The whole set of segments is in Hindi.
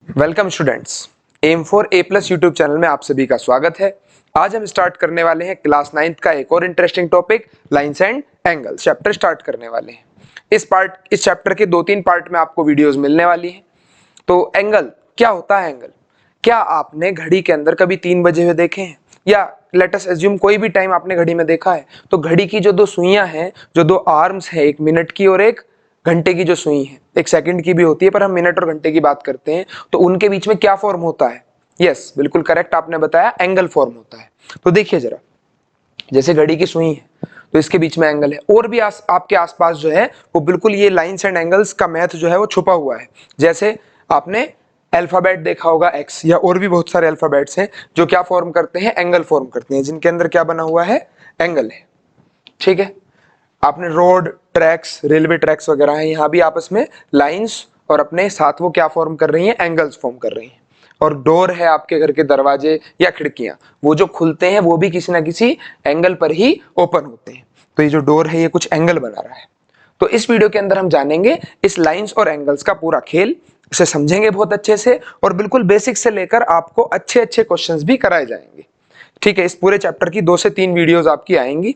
Welcome students, aim for A plus YouTube channel में आप सभी का स्वागत है। आज हम स्टार्ट करने वाले हैं क्लास 9th का एक और interesting topic lines and angles chapter start करने वाले हैं। इस चैप्टर के 2-3 पार्ट में आपको वीडियोस मिलने वाली हैं। तो एंगल क्या होता है? एंगल क्या आपने घड़ी के अंदर कभी 3 बजे हुए देखे हैं, या लेट अस एज्यूम कोई भी टाइम आपने घड़ी में देखा है? तो घड़ी की जो दो सुइयां हैं, जो दो आर्म्स है, एक मिनट की और एक घंटे की जो सुई है, एक सेकंड की भी होती है पर हम मिनट और घंटे की बात करते हैं, तो उनके बीच में क्या फॉर्म होता है? यस, बिल्कुल करेक्ट आपने बताया, एंगल फॉर्म होता है। तो देखिए जरा, जैसे घड़ी की सुई है तो इसके बीच में एंगल है, और भी आपके आसपास जो है वो बिल्कुल ये लाइंस एंड एंगल्स का मैथ जो है वो छुपा हुआ है। जैसे आपने अल्फाबेट देखा होगा एक्स, या और भी बहुत सारे अल्फाबेट्स हैं जो क्या फॉर्म करते हैं? एंगल फॉर्म करते हैं, जिनके अंदर क्या बना हुआ है? एंगल है। ठीक है, आपने रोड, ट्रैक्स, रेलवे ट्रैक्स वगैरह है, यहाँ भी आपस में लाइंस और अपने साथ वो क्या फॉर्म कर रही हैं? एंगल्स फॉर्म कर रही हैं। और डोर है, आपके घर के दरवाजे या खिड़कियां, वो जो खुलते हैं वो भी किसी ना किसी एंगल पर ही ओपन होते हैं। तो ये जो डोर है ये कुछ एंगल बना रहा है। तो इस वीडियो के अंदर हम जानेंगे इस लाइंस और एंगल्स का पूरा खेल, इसे समझेंगे बहुत अच्छे से, और बिल्कुल बेसिक से लेकर आपको अच्छे अच्छे क्वेश्चंस भी कराए जाएंगे। ठीक है, इस पूरे चैप्टर की 2 से 3 वीडियोस आपकी आएंगी,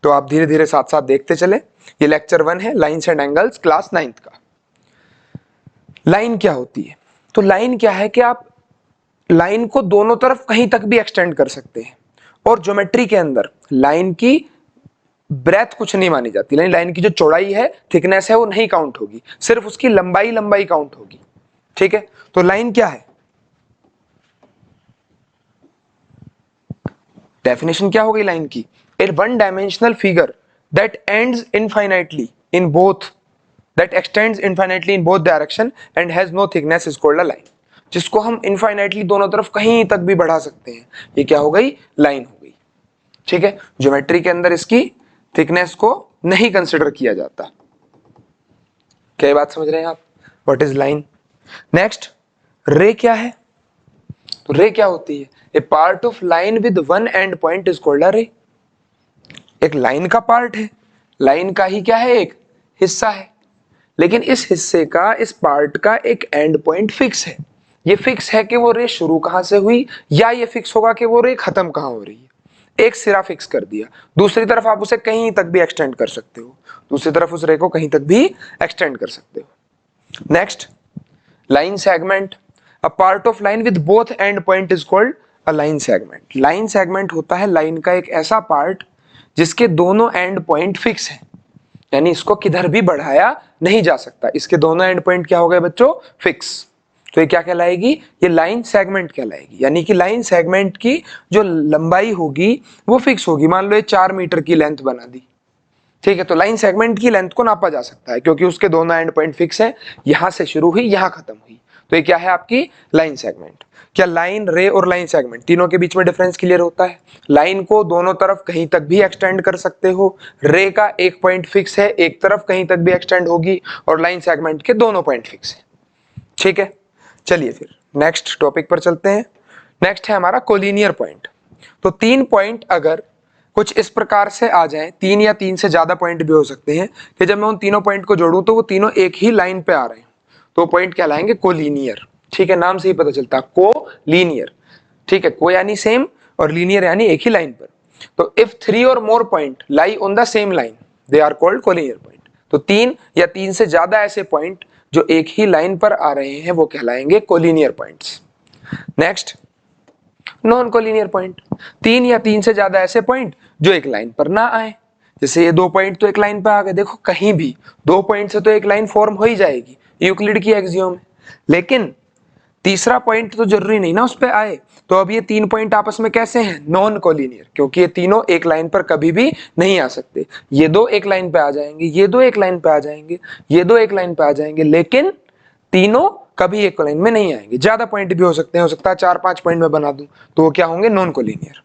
तो आप धीरे धीरे साथ साथ देखते चले। ये लेक्चर 1 है, lines and angles, class 9th का। लाइन क्या होती है? तो लाइन क्या है कि आप लाइन को दोनों तरफ कहीं तक भी एक्सटेंड कर सकते हैं, और ज्योमेट्री के अंदर लाइन की ब्रेथ कुछ नहीं मानी जाती, यानी लाइन की जो चौड़ाई है, थिकनेस है, वो नहीं काउंट होगी, सिर्फ उसकी लंबाई लंबाई काउंट होगी। ठीक है, तो लाइन क्या है? डेफिनेशन क्या हो गई लाइन की? A one dimensional figure that ends infinitely in both, that extends infinitely in both direction and has no thickness is called a line. जिसको हम इनफाइनाइटली दोनों तरफ कहीं तक भी बढ़ा सकते हैं, ये क्या हो गई? लाइन हो गई। ठीक है, ज्योमेट्री के अंदर इसकी थिकनेस को नहीं कंसिडर किया जाता। क्या बात समझ रहे हैं आप? What is line? नेक्स्ट, रे क्या है? तो रे क्या होती है? A part of line with one end point is called a ray. एक लाइन का पार्ट है, लाइन का ही क्या है? एक हिस्सा है, लेकिन इस हिस्से का, इस पार्ट का एक एंड पॉइंट फिक्स है। ये फिक्स है कि वो रे शुरू कहां से हुई, या ये फिक्स होगा कि वो रे खत्म कहां हो रही है। एक सिरा फिक्स कर दिया, दूसरी तरफ आप उसे कहीं तक भी एक्सटेंड कर सकते हो, दूसरी तरफ उस रे को कहीं तक भी एक्सटेंड कर सकते हो। Next, line segment. A part of line with both and point is called a line segment. Line segment होता है लाइन का एक ऐसा पार्ट जिसके दोनों एंड पॉइंट फिक्स है, यानी इसको किधर भी बढ़ाया नहीं जा सकता, इसके दोनों एंड पॉइंट क्या हो गए बच्चों? फिक्स। तो ये क्या कहलाएगी? ये लाइन सेगमेंट कहलाएगी, यानी कि लाइन सेगमेंट की जो लंबाई होगी वो फिक्स होगी। मान लो ये 4 मीटर की लेंथ बना दी, ठीक है, तो लाइन सेगमेंट की लेंथ को नापा जा सकता है क्योंकि उसके दोनों एंड पॉइंट फिक्स है, यहां से शुरू हुई यहां खत्म हुई, तो ये क्या है? आपकी लाइन सेगमेंट। क्या लाइन, रे और लाइन सेगमेंट तीनों के बीच में डिफरेंस क्लियर होता है? लाइन को दोनों तरफ कहीं तक भी एक्सटेंड कर सकते हो, रे का एक पॉइंट फिक्स है, एक तरफ कहीं तक भी एक्सटेंड होगी, और लाइन सेगमेंट के दोनों पॉइंट फिक्स है। ठीक है, चलिए फिर नेक्स्ट टॉपिक पर चलते हैं। नेक्स्ट है हमारा कोलिनियर पॉइंट। तो 3 पॉइंट अगर कुछ इस प्रकार से आ जाएं, 3 या 3 से ज्यादा पॉइंट भी हो सकते हैं, कि जब मैं उन तीनों पॉइंट को जोड़ूं तो वो तीनों एक ही लाइन पे आ रहे हैं, तो पॉइंट कहलाएंगे कोलिनियर। ठीक है, नाम से ही पता चलता है, कोलिनियर। ठीक है, को यानी सेम और लीनियर यानी एक ही लाइन पर। तो इफ 3 और more point lie on the same line, they are called collinear point. तो 3 या 3 से ज्यादा ऐसे पॉइंट जो एक ही लाइन पर आ रहे हैं वो कहलाएंगे collinear points. Next, non collinear point. 3 या 3 से ज्यादा ऐसे पॉइंट जो एक लाइन पर ना आए, जैसे ये 2 पॉइंट तो एक लाइन पर आ गए, देखो कहीं भी 2 पॉइंट से तो एक लाइन फॉर्म हो ही जाएगी, यूक्लिड की एक्सियोम है, लेकिन तीसरा पॉइंट तो जरूरी नहीं ना उस पे आए। तो अब ये 3 पॉइंट आपस में कैसे हैं? नॉन कोलिनियर, क्योंकि ये तीनों एक लाइन पर कभी भी नहीं आ सकते। ये 2 एक लाइन पे आ जाएंगे, ये 2 एक लाइन पे आ जाएंगे, ये 2 एक लाइन पे आ जाएंगे, लेकिन तीनों कभी एक लाइन में नहीं आएंगे। ज्यादा पॉइंट भी हो सकते हैं, हो सकता है 4-5 पॉइंट में बना दूं, तो वो क्या होंगे? Non collinear.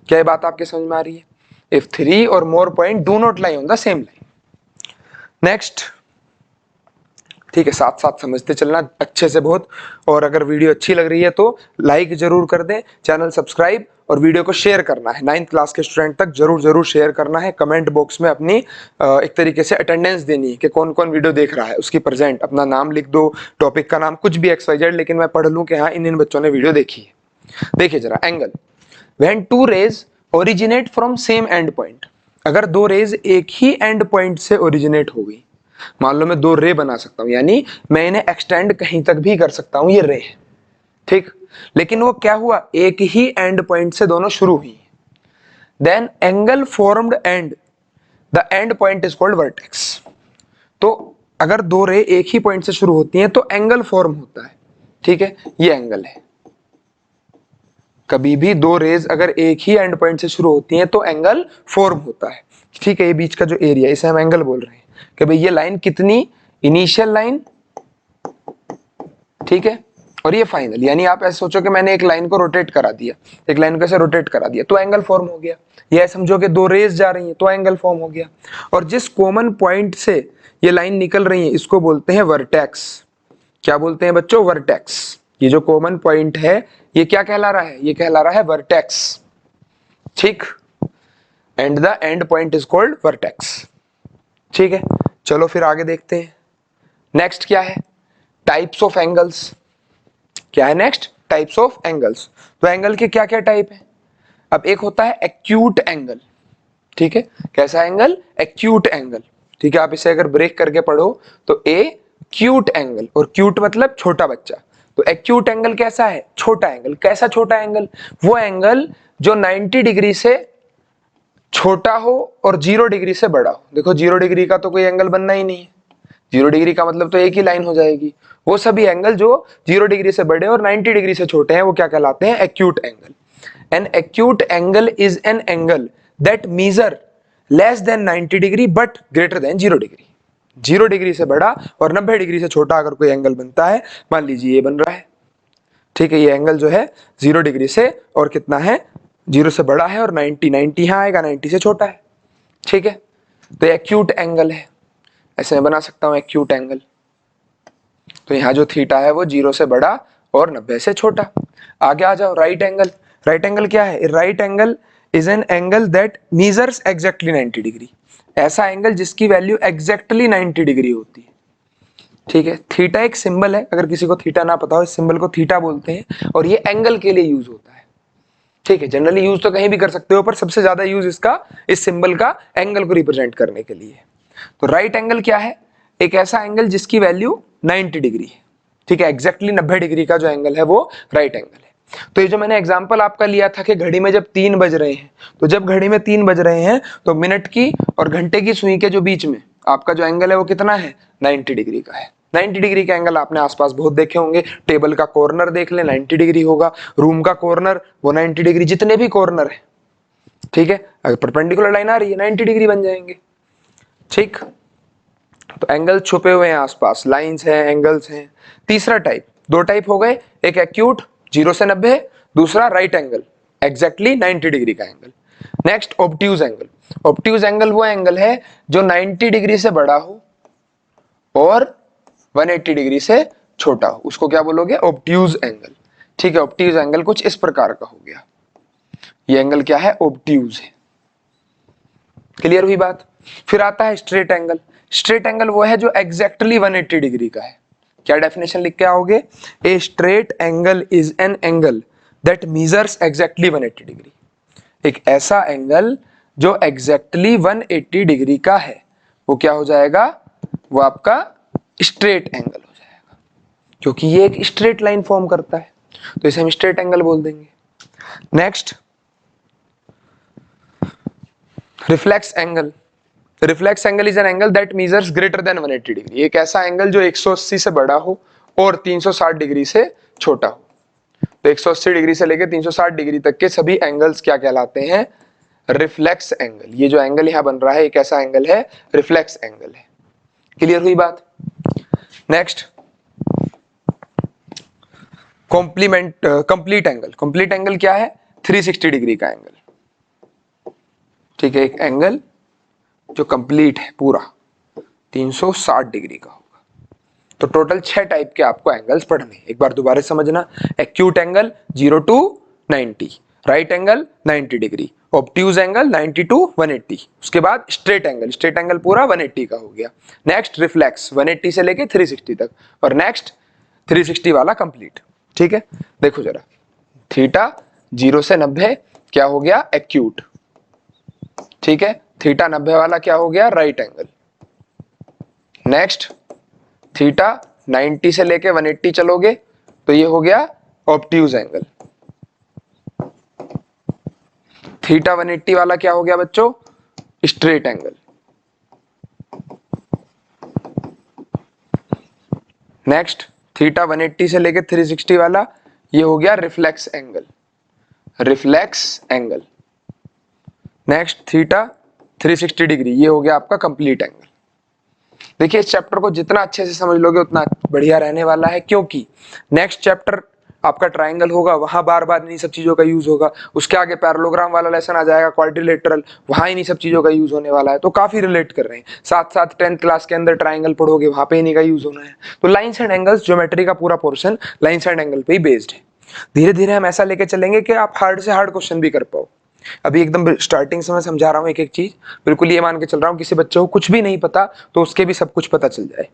क्या ये बात आपके समझ में आ रही है? इफ 3 और more point do not lie on the same line. Next, ठीक है, साथ साथ समझते चलना अच्छे से बहुत। और अगर वीडियो अच्छी लग रही है तो लाइक जरूर कर दें, चैनल सब्सक्राइब और वीडियो को शेयर करना है। 9th क्लास के स्टूडेंट तक जरूर जरूर शेयर करना है। कमेंट बॉक्स में अपनी एक तरीके से अटेंडेंस देनी है कि कौन कौन वीडियो देख रहा है, उसकी प्रेजेंट अपना नाम लिख दो, टॉपिक का नाम कुछ भी XYZ, लेकिन मैं पढ़ लूँ कि हाँ इन बच्चों ने वीडियो देखी है। देखिए जरा angle, when two rays originate from same end point, अगर दो रेज एक ही एंड पॉइंट से ओरिजिनेट हो गई, मान लो मैं दो रे बना सकता हूं, यानी मैं इन्हें एक्सटेंड कहीं तक भी कर सकता हूं, ये रे है, ठीक। लेकिन वो क्या हुआ, एक ही एंड पॉइंट से दोनों शुरू हुई, then angle formed and the end point is called vertex. तो अगर दो रे एक ही पॉइंट से शुरू होती हैं तो एंगल फॉर्म होता है, ठीक है, ये एंगल है। कभी भी दो रेज अगर एक ही एंड पॉइंट से शुरू होती हैं तो एंगल फॉर्म होता है, ठीक है। ये बीच का जो एरिया, इसे हम एंगल बोल रहे हैं कि भाई ये लाइन कितनी, इनिशियल लाइन, ठीक है, और ये फाइनल, यानी आप ऐसे सोचो कि मैंने एक लाइन को रोटेट करा दिया, एक लाइन को ऐसे रोटेट करा दिया तो एंगल फॉर्म हो गया। ये समझो कि दो रेज जा रही हैं तो एंगल फॉर्म हो गया। और जिस कॉमन पॉइंट से ये लाइन निकल रही है इसको बोलते हैं वर्टेक्स। क्या बोलते हैं बच्चों, वर्टेक्स। ये जो कॉमन पॉइंट है ये क्या कहला रहा है, ये कहला रहा है वर्टेक्स, ठीक। And the end point is called vertex, ठीक है। चलो फिर आगे देखते हैं। नेक्स्ट क्या है, टाइप्स ऑफ एंगल्स। क्या है नेक्स्ट, टाइप्स ऑफ एंगल्स। तो एंगल के क्या क्या टाइप है। अब एक होता है एक्यूट एंगल, ठीक है। कैसा एंगल, एक्यूट एंगल, ठीक है। आप इसे अगर ब्रेक करके पढ़ो तो ए क्यूट एंगल, और क्यूट मतलब छोटा बच्चा, तो एक्यूट एंगल कैसा है, छोटा एंगल। कैसा छोटा एंगल, वो एंगल जो 90 डिग्री से छोटा हो और 0 डिग्री से बड़ा हो। देखो 0 डिग्री का तो कोई एंगल बनना ही नहीं है, 0 डिग्री का मतलब तो एक ही लाइन हो जाएगी। वो सभी एंगल जो 0 डिग्री से बड़े और 90 डिग्री से छोटे हैं वो क्या कहलाते हैं, acute angle. An acute angle is an angle that measure less than 90 degree but greater than 0 degree. 0 degree से बड़ा और 90 डिग्री से छोटा अगर कोई एंगल बनता है, मान लीजिए ये बन रहा है, ठीक है। ये एंगल जो है 0 डिग्री से और कितना है, 0 से बड़ा है, और 90 यहाँ आएगा, 90 से छोटा है, ठीक है। तो एक्यूट एंगल है, ऐसे मैं बना सकता हूं एक्यूट एंगल। तो यहाँ जो थीटा है वो 0 से बड़ा और 90 से छोटा। आगे आ जाओ, राइट एंगल। राइट एंगल क्या है, right angle is an angle that measures exactly 90 degree. ऐसा एंगल जिसकी वैल्यू एग्जैक्टली 90 डिग्री होती है, ठीक है। थीटा एक सिंबल है, अगर किसी को थीटा ना पता हो, इस सिंबल को थीटा बोलते हैं, और ये एंगल के लिए यूज होता है, ठीक है। जनरली यूज तो कहीं भी कर सकते हो, पर सबसे ज्यादा यूज इसका, इस सिंबल का एंगल को रिप्रेजेंट करने के लिए। तो राइट एंगल क्या है, एक ऐसा एंगल जिसकी वैल्यू 90 डिग्री है, ठीक है। एग्जैक्टली 90 डिग्री का जो एंगल है वो राइट एंगल है। तो ये जो मैंने एग्जांपल आपका लिया था कि घड़ी में जब 3 बज रहे हैं, तो जब घड़ी में 3 बज रहे हैं तो मिनट की और घंटे की सुई के जो बीच में आपका जो एंगल है वो कितना है, 90 डिग्री का है। 90 डिग्री का एंगल आपने आसपास बहुत देखे होंगे। टेबल का कॉर्नर देख ले, 90 डिग्री होगा। रूम का कॉर्नर वो 90 डिग्री, जितने भी कॉर्नर है, ठीक है। अगर परपेंडिकुलर लाइन आ रही है 90 डिग्री बन जाएंगे, ठीक। तो एंगल छुपे हुए हैं आसपास, लाइंस हैं, एंगल्स हैं। तीसरा टाइप, दो टाइप हो गए, एक एक्यूट 0 से 90, दूसरा राइट एंगल एग्जैक्टली 90 डिग्री का angle. Next obtuse angle. Obtuse angle वो एंगल है जो 90 डिग्री से बड़ा हो और 180 डिग्री से छोटा हो, उसको क्या बोलोगे, ऑब्ट्यूज एंगल, ठीक है। ऑब्ट्यूज एंगल कुछ इस प्रकार का हो गया, ये एंगल क्या है, ऑब्ट्यूज है। क्लियर हुई बात। फिर आता है स्ट्रेट एंगल। स्ट्रेट एंगल वो है जो एग्जैक्टली 180 डिग्री का है। क्या डेफिनेशन लिख के आओगे, a straight angle is an angle that measures exactly 180 degree. एक ऐसा एंगल जो एग्जैक्टली 180 डिग्री का है वो क्या हो जाएगा, वो आपका स्ट्रेट एंगल हो जाएगा, क्योंकि ये एक स्ट्रेट लाइन फॉर्म करता है, तो इसे हम स्ट्रेट एंगल बोल देंगे। Next reflex angle. Reflex angle is an angle that measures greater than 180 degree. एक ऐसा एंगल जो 180 से बड़ा हो और 360 डिग्री से छोटा हो। तो 180 डिग्री से लेकर 360 डिग्री तक के सभी एंगल्स क्या कहलाते हैं, रिफ्लेक्स एंगल। ये जो एंगल यहां बन रहा है एक ऐसा एंगल है, रिफ्लेक्स एंगल है। क्लियर हुई बात। Next complete angle. Complete angle क्या है, 360 डिग्री का एंगल, ठीक है। एक एंगल जो कंप्लीट है, पूरा 360 डिग्री का होगा, तो टोटल 6 टाइप के आपको एंगल्स पढ़ने हैं। एक बार दोबारा समझना, acute angle 0 to 90, right angle 90 degree, obtuse angle 90 to 180, उसके बाद स्ट्रेट एंगल पूरा 180 का हो गया। नेक्स्ट रिफ्लेक्स 180 से लेके 360 तक, और नेक्स्ट 360 वाला कंप्लीट। ठीक है, देखो जरा, थीटा 0 से 90 क्या हो गया, एक्यूट। ठीक है, थीटा 90 वाला क्या हो गया, राइट एंगल। नेक्स्ट थीटा 90 से लेके 180 चलोगे तो ये हो गया ऑब्ट्यूज एंगल। थीटा 180 वाला क्या हो गया बच्चों, स्ट्रेट एंगल। नेक्स्ट थीटा 180 से लेके 360 वाला ये हो गया reflex angle, next theta 360 degree ये हो गया आपका कंप्लीट एंगल। देखिए इस चैप्टर को जितना अच्छे से समझ लोगे उतना बढ़िया रहने वाला है, क्योंकि नेक्स्ट चैप्टर आपका ट्रायंगल होगा, वहां बार बार इन्हीं सब चीजों का यूज होगा। उसके आगे पैरेललोग्राम वाला लेसन आ जाएगा, क्वाड्रिलेटरल, वहां इन्हीं सब चीजों का यूज होने वाला है, तो काफी रिलेट कर रहे हैं। साथ साथ 10th क्लास के अंदर ट्रायंगल पढ़ोगे, वहां पे इन्हीं का यूज होना है। तो लाइन्स एंड एंगल्स, ज्योमेट्री का पूरा पोर्शन लाइन्स एंड एंगल पे ही बेस्ड है। धीरे धीरे हम ऐसा लेके चलेंगे कि आप हार्ड से हार्ड क्वेश्चन भी कर पाओ। अभी एकदम स्टार्टिंग से मैं समझा रहा हूँ एक एक चीज, बिल्कुल ये मान के चल रहा हूँ किसी बच्चे को कुछ भी नहीं पता तो उसके भी सब कुछ पता चल जाए।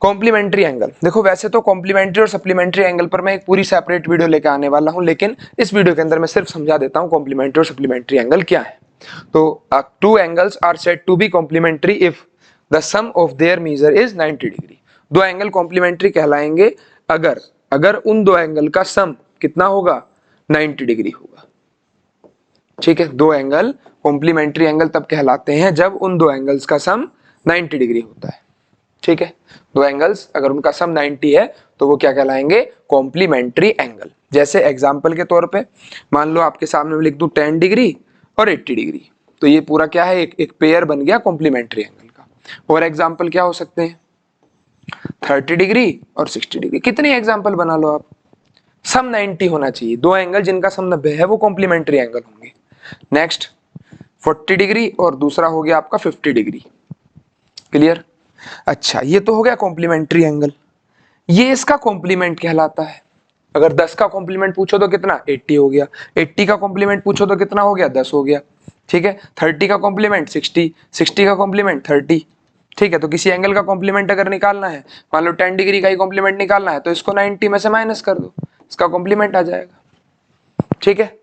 कॉम्प्लीमेंट्री एंगल, देखो वैसे तो कॉम्प्लीमेंट्री और सप्लीमेंट्री एंगल पर मैं एक पूरी सेपरेट वीडियो लेकर आने वाला हूं, लेकिन इस वीडियो के अंदर मैं सिर्फ समझा देता हूं कॉम्प्लीमेंट्री और सप्लीमेंट्री एंगल क्या है। तो two angles are said to be complementary if the sum of their measure is 90 degree. दो एंगल कॉम्प्लीमेंट्री कहलाएंगे अगर उन दो एंगल का सम कितना होगा, 90 डिग्री होगा। ठीक है, दो एंगल कॉम्प्लीमेंट्री एंगल तब कहलाते हैं जब उन दो एंगल्स का सम 90 डिग्री होता है। ठीक है, दो एंगल्स अगर उनका सम 90 है तो वो क्या कहलाएंगे, कॉम्प्लीमेंट्री एंगल। जैसे एग्जांपल के तौर पे मान लो आपके सामने मैं लिख दूं 10 डिग्री और 80 डिग्री, तो ये पूरा क्या है, एक पेयर बन गया कॉम्प्लीमेंट्री एंगल का। और एग्जांपल क्या हो सकते हैं, 30 डिग्री और 60 डिग्री। कितने एग्जांपल बना लो आप, सम 90 होना चाहिए। दो एंगल जिनका सम 90 है वो कॉम्प्लीमेंट्री एंगल होंगे। नेक्स्ट 40 डिग्री और दूसरा हो गया आपका 50 डिग्री। क्लियर? अच्छा, ये तो हो गया कॉम्प्लीमेंट्री एंगल, ये इसका कॉम्प्लीमेंट कहलाता है। अगर 10 का कॉम्प्लीमेंट पूछो तो कितना, 80 हो गया। 80 का कॉम्प्लीमेंट पूछो तो कितना हो गया, 10 हो गया। ठीक है, 30 का कॉम्प्लीमेंट 60, 60 का कॉम्प्लीमेंट 30। ठीक है, तो किसी एंगल का कॉम्प्लीमेंट अगर निकालना है, मान लो 10 डिग्री का ही कॉम्प्लीमेंट निकालना है, तो इसको 90 में से माइनस कर दो, इसका कॉम्प्लीमेंट आ जाएगा। ठीक है,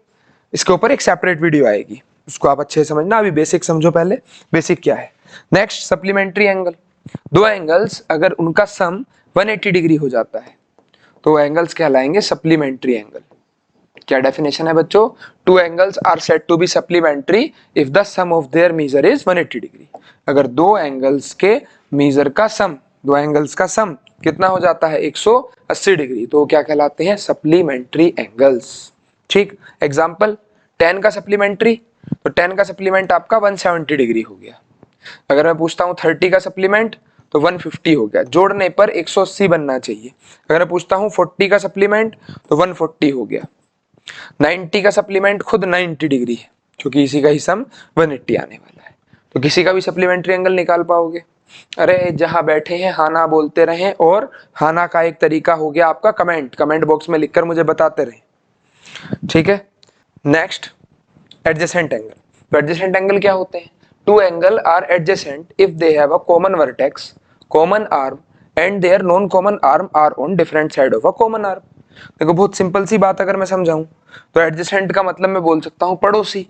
इसके ऊपर एक सेपरेट वीडियो आएगी, उसको आप अच्छे से समझना। अभी बेसिक समझो पहले, बेसिक क्या है। नेक्स्ट सप्लीमेंट्री एंगल, दो एंगल्स अगर उनका सम 180 डिग्री हो जाता है तो एंगल्स कहलाएंगे सप्लीमेंट्री एंगल। क्या डेफिनेशन है बच्चों, two angles are said to be supplementary if the sum of their measure is 180 degree. अगर दो एंगल्स के मेजर का सम, दो एंगल्स का सम कितना हो जाता है, 180 डिग्री, तो क्या कहलाते हैं, सप्लीमेंट्री एंगल्स। ठीक, एग्जांपल 10 का सप्लीमेंट्री, तो 10 का सप्लीमेंट आपका 170 डिग्री हो गया। अगर मैं पूछता हूँ 30 का सप्लीमेंट तो 150 हो गया, जोड़ने पर 180 बनना चाहिए। अगर मैं पूछता हूँ 40 का सप्लीमेंट तो 140 हो गया। 90 का सप्लीमेंट खुद 90 डिग्री है, क्योंकि इसी का ही सम 180 आने वाला है। तो किसी का भी सप्लीमेंट्री एंगल निकाल पाओगे। अरे जहां बैठे हैं हाना बोलते रहें, और हाना का एक तरीका हो गया आपका कमेंट बॉक्स में लिखकर मुझे बताते रहें। ठीक है, नेक्स्ट एडजेसेंट एंगल। तो एडजेसेंट एंगल क्या होते हैं, two angle are adjacent if they have a common vertex, common arm and their non common arm are on different side of a common arm। देखो बहुत सिंपल सी बात अगर मैं समझाऊं तो एडजेसेंट का मतलब मैं बोल सकता हूं पड़ोसी।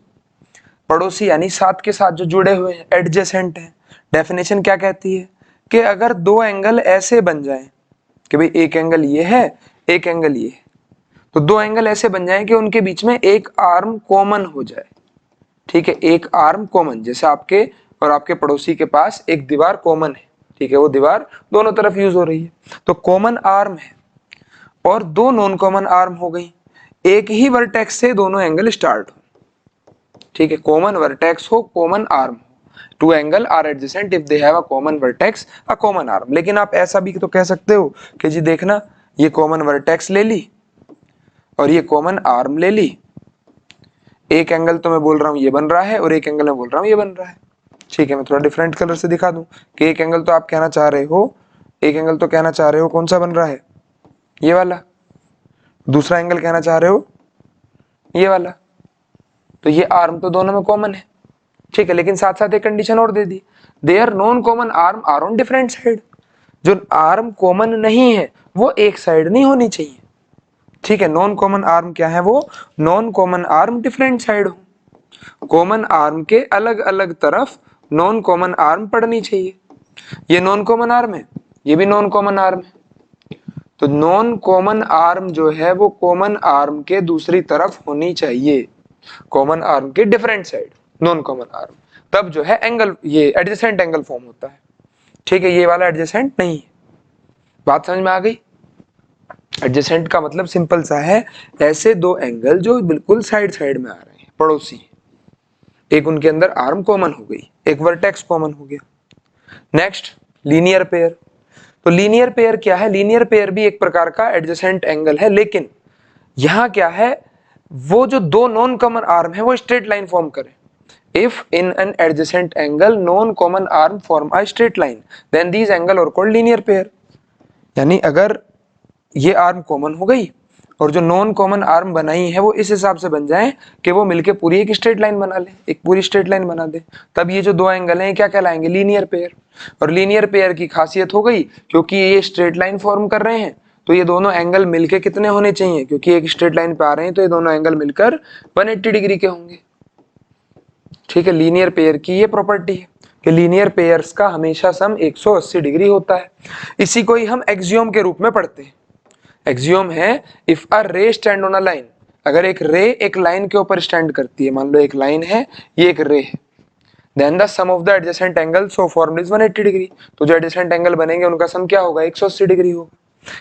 पड़ोसी यानी साथ के साथ जो जुड़े हुए हैं, एडजेसेंट है। डेफिनेशन क्या कहती है कि अगर दो एंगल ऐसे बन जाएं कि भाई एक एंगल ये है, एक एंगल ये है, तो दो एंगल ऐसे बन जाएं कि उनके बीच में एक आर्म कॉमन हो जाए। ठीक है, एक आर्म कॉमन, जैसे आपके और आपके पड़ोसी के पास एक दीवार कॉमन है। ठीक है, वो दीवार दोनों तरफ यूज हो रही है, तो कॉमन आर्म है और दो नॉन कॉमन आर्म हो गई। एक ही वर्टेक्स से दोनों एंगल स्टार्ट हो। ठीक है, कॉमन वर्टेक्स हो, कॉमन आर्म हो। Two angle are adjacent if they have a common vertex, a common arm. लेकिन आप ऐसा भी तो कह सकते हो कि जी देखना, ये कॉमन वर्टेक्स ले ली और ये कॉमन आर्म ले ली, एक एंगल तो मैं बोल रहा हूं ये बन रहा है और एक एंगल मैं बोल रहा हूं ये बन रहा है। ठीक है, मैं थोड़ा डिफरेंट कलर से दिखा दूं कि एक एंगल तो आप कहना चाह रहे हो एक एंगल तो कहना चाह रहे हो कौन सा बन रहा है, ये वाला, दूसरा एंगल कहना चाह रहे हो ये वाला, तो ये आर्म तो दोनों में कॉमन है, ठीक है, लेकिन साथ साथ एक कंडीशन और दे दी, their non common arm are on different side, जो आर्म कॉमन नहीं है वो एक साइड नहीं होनी चाहिए, ठीक है, नॉन कॉमन आर्म क्या है, वो non common arm different side हो, कॉमन आर्म के अलग अलग तरफ नॉन कॉमन आर्म पड़नी चाहिए, ये नॉन कॉमन आर्म है, ये भी नॉन कॉमन आर्म है, तो नॉन कॉमन आर्म जो है वो कॉमन आर्म के दूसरी तरफ होनी चाहिए, कॉमन आर्म के different side non common arm, तब जो है एंगल, ये एडजेसेंट एंगल फॉर्म होता है, ठीक है, ये वाला एडजेसेंट नहीं है, बात समझ में आ गई। एडजेसेंट का मतलब सिंपल सा है, ऐसे दो एंगल जो बिल्कुल साइड साइड में आ रहे हैं, पड़ोसी, एक उनके अंदर आर्म कॉमन हो गई, एक वर्टेक्स कॉमन हो गया। नेक्स्ट लीनियर पेयर, तो लीनियर पेयर क्या है, लीनियर पेयर भी एक प्रकार का एडजेसेंट एंगल है, लेकिन यहां क्या है, वो जो दो नॉन कॉमन आर्म है वो स्ट्रेट लाइन फॉर्म करें, if in an adjacent angle non common arm form a straight line then these angle are called linear pair, यानी अगर ये आर्म कॉमन हो गई और जो नॉन कॉमन आर्म बनाई है वो इस हिसाब से बन जाए कि वो मिलके पूरी एक स्ट्रेट लाइन बना ले, एक पूरी स्ट्रेट लाइन बना दे, तब ये जो दो एंगल हैं क्या कहलाएंगे, लीनियर पेयर। और लीनियर पेयर की खासियत हो गई क्योंकि ये स्ट्रेट लाइन फॉर्म कर रहे हैं तो ये दोनों एंगल मिलके कितने होने चाहिए, क्योंकि एक स्ट्रेट लाइन पे आ रहे हैं तो ये दोनों एंगल मिलकर 180 डिग्री के होंगे, ठीक है, लीनियर पेयर की ये प्रॉपर्टी है कि लीनियर पेयर्स का हमेशा सम 180 डिग्री होता है, इसी को ही हम एक्सियोम के रूप में पढ़ते हैं। एक्सियोम है इफ अ रे स्टैंड ऑन अ लाइन, अगर एक रे एक लाइन के ऊपर स्टैंड करती है, मान लो एक लाइन है ये एक रे है, then the sum of the adjacent angle so formed is 180 degree, तो जो एडजेसेंट एंगल बनेंगे उनका सम क्या होगा, 180 डिग्री होगा।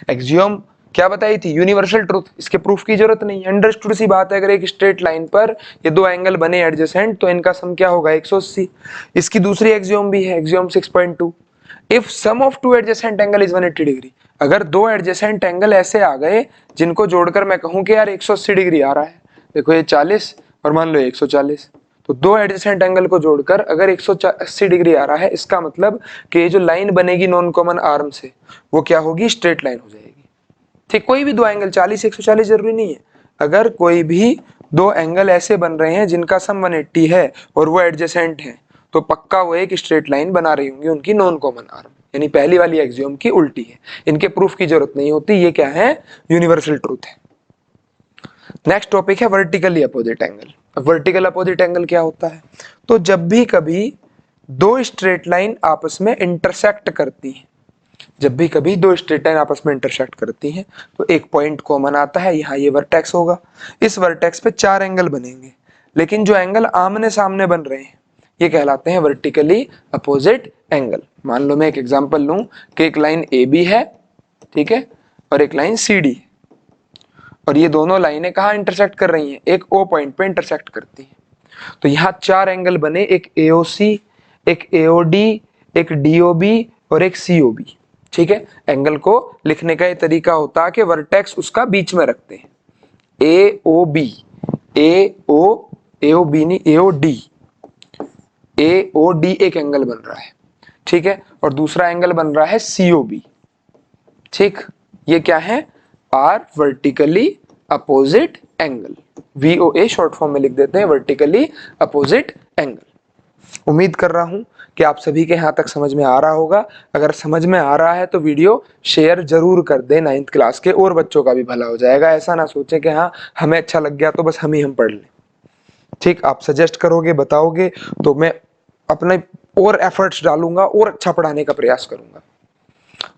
एक्सियोम क्या बताई थी, यूनिवर्सल ट्रूथ, इसके प्रूफ की जरूरत नहीं है, अंडरस्टूड सी बात है, अगर एक स्ट्रेट लाइन पर ये दो एंगल बने एडजेसेंट तो इनका सम क्या होगा 180। इसकी दूसरी एक्सियोम भी है, axiom 6.2, if sum of two adjacent angle is 180 degree, अगर दो एडजेसेंट एंगल ऐसे आ गए जिनको जोड़कर मैं कहूं कि यार 180 डिग्री आ रहा है, देखो ये 40 और मान लो 140, तो दो एडजेसेंट एंगल को जोड़कर अगर 180 डिग्री आ रहा है, इसका मतलब कि ये जो लाइन बनेगी नॉन कॉमन आर्म से वो क्या होगी, स्ट्रेट लाइन हो जाएगी, ठीक, कोई भी दो एंगल 40 140 जरूरी नहीं है, अगर कोई भी दो एंगल ऐसे बन रहे हैं जिनका सम 180 है और वो एडजेसेंट है तो पक्का वो एक स्ट्रेट लाइन बना रही होंगी उनकी नॉन कॉमन आर्म, यानी पहली वाली एक्सियोम की उल्टी है, इनके प्रूफ की जरूरत नहीं होती, ये क्या है, यूनिवर्सल ट्रूथ है। नेक्स्ट टॉपिक है vertically opposite angle. Vertical opposite angle क्या होता है, तो जब भी कभी दो स्ट्रेट लाइन आपस में इंटरसेक्ट करती हैं, जब भी कभी दो स्ट्रेट लाइन आपस में इंटरसेक्ट करती हैं तो एक पॉइंट कॉमन आता है, यहाँ ये वर्टेक्स होगा, इस वर्टेक्स पे चार एंगल बनेंगे, लेकिन जो एंगल आमने सामने बन रहे हैं ये कहलाते हैं वर्टिकली अपोजिट एंगल। मान लो मैं एक एग्जांपल लूं कि एक लाइन ए बी है, ठीक है, और एक लाइन सी डी है, और ये दोनों लाइनें कहाँ इंटरसेक्ट कर रही हैं, एक ओ पॉइंट पे इंटरसेक्ट करती हैं, तो यहाँ चार एंगल बने, एक एओसी, एक एओडी, एक डीओबी और एक सीओबी, ठीक है। एंगल को लिखने का ये तरीका होता है कि वर्टेक्स उसका बीच में रखते हैं, ए ओ बी, ए ओ बी नहीं, ए ओ डी, ए ओ डी एक एंगल बन रहा है, ठीक है, और दूसरा एंगल बन रहा है सीओबी, ठीक, ये क्या है, are vertically opposite angle, VOA short form में लिख देते हैं, वर्टिकली अपोजिट एंगल। उम्मीद कर रहा हूं कि आप सभी के यहां तक समझ में आ रहा होगा, अगर समझ में आ रहा है तो वीडियो शेयर जरूर कर दें, 9th क्लास के और बच्चों का भी भला हो जाएगा, ऐसा ना सोचें कि हाँ हमें अच्छा लग गया तो बस हम पढ़ लें, ठीक, आप सजेस्ट करोगे बताओगे तो मैं अपने और एफर्ट्स डालूंगा और अच्छा पढ़ाने का प्रयास करूंगा,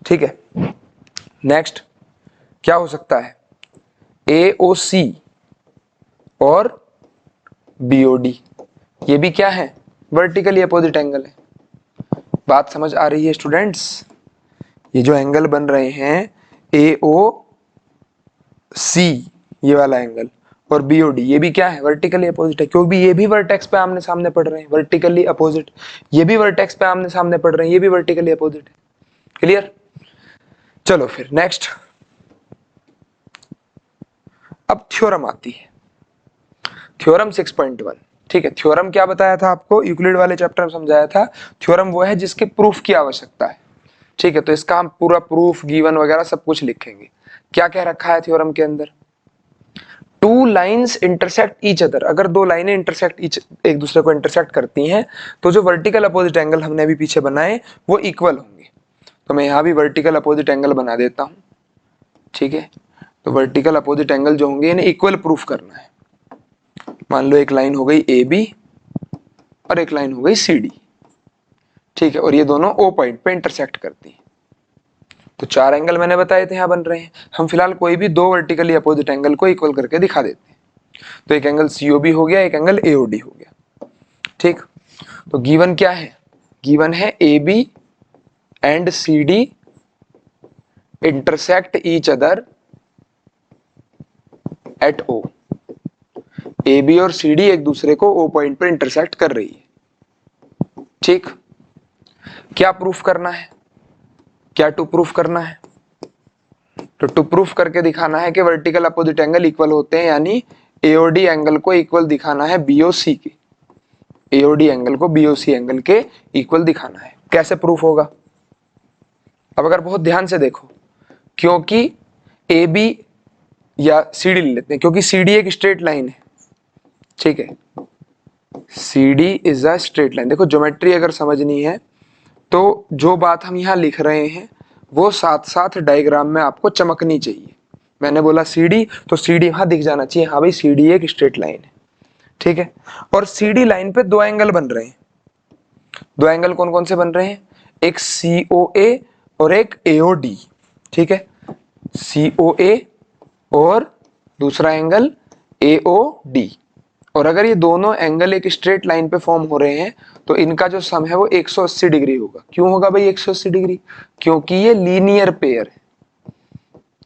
ठीक है। नेक्स्ट क्या हो सकता है, AOC और BOD, ये भी क्या है, वर्टिकली अपोजिट एंगल है। बात समझ आ रही है स्टूडेंट्स, ये जो एंगल बन रहे हैं AOC ये वाला एंगल और BOD ये भी क्या है, वर्टिकली अपोजिट है, क्योंकि ये भी वर्टेक्स पे आमने सामने पड़ रहे हैं, वर्टिकली अपोजिट, ये भी वर्टेक्स पे आमने सामने पड़ रहे हैं, ये भी वर्टिकली अपोजिट है, क्लियर। चलो फिर नेक्स्ट, अब थ्योरम आती है, थ्योरम 6.1, ठीक है। थ्योरम क्या बताया था आपको, यूक्लिड वाले चैप्टर में समझाया था, थ्योरम वो है जिसके प्रूफ की आवश्यकता है, ठीक है, तो इसका हम पूरा प्रूफ गिवन वगैरह सब कुछ लिखेंगे। क्या क्या रखा है थ्योरम के अंदर, two lines intersect each other, अगर दो लाइनें एक दूसरे को इंटरसेक्ट करती हैं तो जो वर्टिकल अपोजिट एंगल हमने अभी पीछे बनाए वो इक्वल होंगे। तो मैं यहाँ भी वर्टिकल अपोजिट एंगल बना देता हूँ, ठीक है। तो वर्टिकल अपोजिट एंगल जो होंगे इन्हें इक्वल प्रूफ करना है। मान लो एक लाइन हो गई ए बी और एक लाइन हो गई सी डी, ठीक है, और ये दोनों ओ पॉइंट पे इंटरसेक्ट करती हैं। तो चार एंगल मैंने बताए थे यहाँ बन रहे हैं। हम फिलहाल कोई भी दो वर्टिकली अपोजिट एंगल को इक्वल करके दिखा देते हैं। तो एक एंगल सीओबी हो गया, एक एंगल एओडी हो गया, ठीक। तो गिवन क्या है, गिवन है A B and C D intersect each other at O. A B और सी डी एक दूसरे को ओ पॉइंट पर इंटरसेक्ट कर रही है, ठीक। क्या प्रूफ करना है, क्या टू प्रूफ करना है, तो टू प्रूफ करके दिखाना है कि वर्टिकल अपोजिट एंगल इक्वल होते हैं, यानी एओडी एंगल को इक्वल दिखाना है बीओसी के, एओडी एंगल को बीओसी एंगल के इक्वल दिखाना है। कैसे प्रूफ होगा, अब अगर बहुत ध्यान से देखो, क्योंकि ए बी या सी डी ले लेते हैं, क्योंकि सी डी एक स्ट्रेट लाइन है, ठीक है, C D is a straight line. देखो ज्योमेट्री अगर समझनी है तो जो बात हम यहाँ लिख रहे हैं वो साथ साथ डायग्राम में आपको चमकनी चाहिए। मैंने बोला सी डी, तो सी डी वहां दिख जाना चाहिए, हाँ भाई सी डी एक स्ट्रेट लाइन है, ठीक है। और सी डी लाइन पे दो एंगल बन रहे हैं, दो एंगल कौन कौन से बन रहे हैं, एक COA और एक AOD, ठीक है, COA और दूसरा एंगल AOD। और अगर ये दोनों एंगल एक स्ट्रेट लाइन पे फॉर्म हो रहे हैं तो इनका जो सम है वो 180 डिग्री होगा। क्यों होगा भाई 180 डिग्री, क्योंकि ये लीनियर पेयर है,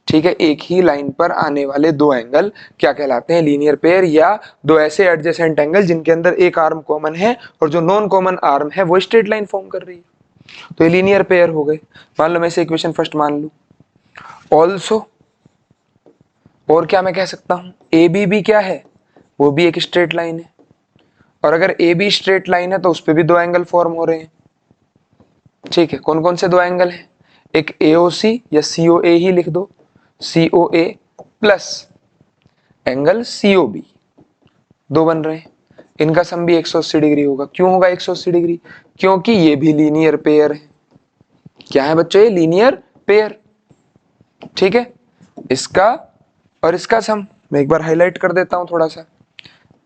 ठीक है। एक ही लाइन पर आने वाले दो एंगल क्या कहलाते हैं, लीनियर पेयर, या दो ऐसे एडजेसेंट एंगल जिनके अंदर एक आर्म कॉमन है और जो नॉन कॉमन आर्म है वो स्ट्रेट लाइन फॉर्म कर रही है, तो ये लीनियर पेयर हो गए। मान लो मैं इसे इक्वेशन फर्स्ट मान लू, ऑल्सो, और क्या मैं कह सकता हूं, ए बी क्या है, वो भी एक स्ट्रेट लाइन है, और अगर ए बी स्ट्रेट लाइन है तो उस पर भी दो एंगल फॉर्म हो रहे हैं, ठीक है। कौन कौन से दो एंगल हैं, एक AOC या COA ही लिख दो, COA प्लस एंगल COB, दो बन रहे हैं, इनका सम भी 180 डिग्री होगा। क्यों होगा 180 डिग्री, क्योंकि ये भी लीनियर पेयर है। क्या है बच्चों, ये लीनियर पेयर, ठीक है। इसका और इसका सम मैं एक बार हाईलाइट कर देता हूं थोड़ा सा,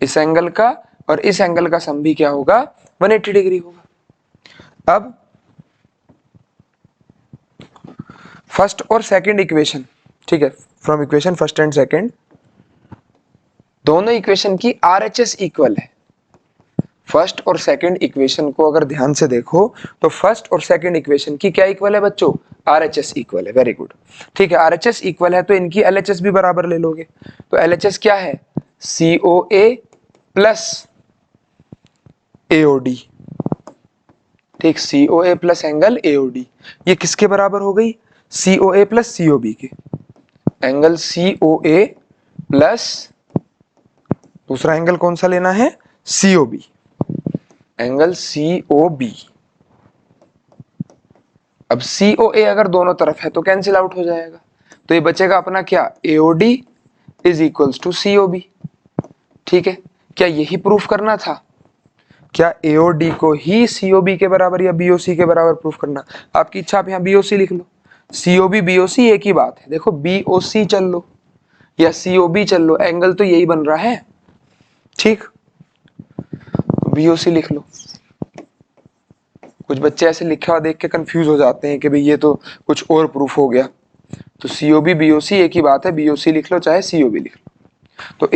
इस एंगल का और इस एंगल का सम भी क्या होगा, 180 डिग्री होगा। अब फर्स्ट और सेकंड इक्वेशन, ठीक है, from equation first and second, दोनों इक्वेशन की RHS इक्वल है। फर्स्ट और सेकंड इक्वेशन को अगर ध्यान से देखो तो फर्स्ट और सेकंड इक्वेशन की क्या इक्वल है बच्चों, RHS इक्वल है, वेरी गुड, ठीक है। RHS इक्वल है तो इनकी LHS भी बराबर ले लोगे, तो LHS क्या है, COA प्लस AOD, ठीक, COA प्लस एंगल AOD, ये किसके बराबर हो गई, COA प्लस COB के, एंगल COA प्लस दूसरा एंगल कौन सा लेना है, COB, एंगल COB। अब COA अगर दोनों तरफ है तो कैंसिल आउट हो जाएगा, तो ये बचेगा अपना क्या, AOD is equals to COB, ठीक है। क्या यही प्रूफ करना था, क्या AOD को ही COB के बराबर या BOC के बराबर प्रूफ करना, आपकी इच्छा, आप यहाँ BOC लिख लो, COB BOC एक ही बात है, देखो BOC चल लो या COB चल लो, एंगल तो यही बन रहा है, ठीक, BOC लिख लो। कुछ बच्चे ऐसे लिखा हुआ देख के कंफ्यूज हो जाते हैं कि भाई ये तो कुछ और प्रूफ हो गया, तो COB BOC एक ही बात है, BOC लिख लो चाहे COB लिख लो। तो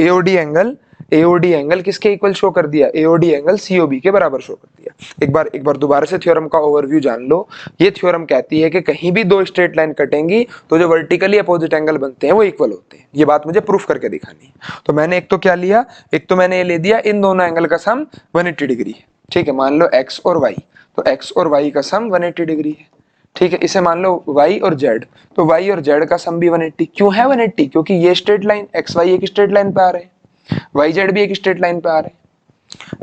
AOD एंगल किसके इक्वल शो कर दिया, AOD एंगल COB के बराबर शो कर दिया। एक बार दोबारा से थ्योरम का ओवरव्यू जान लो। ये थ्योरम कहती है कि कहीं भी दो स्ट्रेट लाइन कटेंगी तो जो वर्टिकली अपोजिट एंगल बनते हैं वो इक्वल होते हैं। ये बात मुझे प्रूफ करके दिखानी है। तो मैंने एक तो क्या लिया, एक तो मैंने ये ले दिया इन दोनों एंगल का सम 180 डिग्री है, ठीक है। मान लो x और y, तो x और y का सम 180 डिग्री है, ठीक है। इसे मान लो y और z, तो y और z का सम भी 180। क्यों है 180, क्योंकि ये स्ट्रेट लाइन xy एक स्ट्रेट लाइन पे आ रहे हैं, yz भी एक स्ट्रेट लाइन पे आ रहे हैं,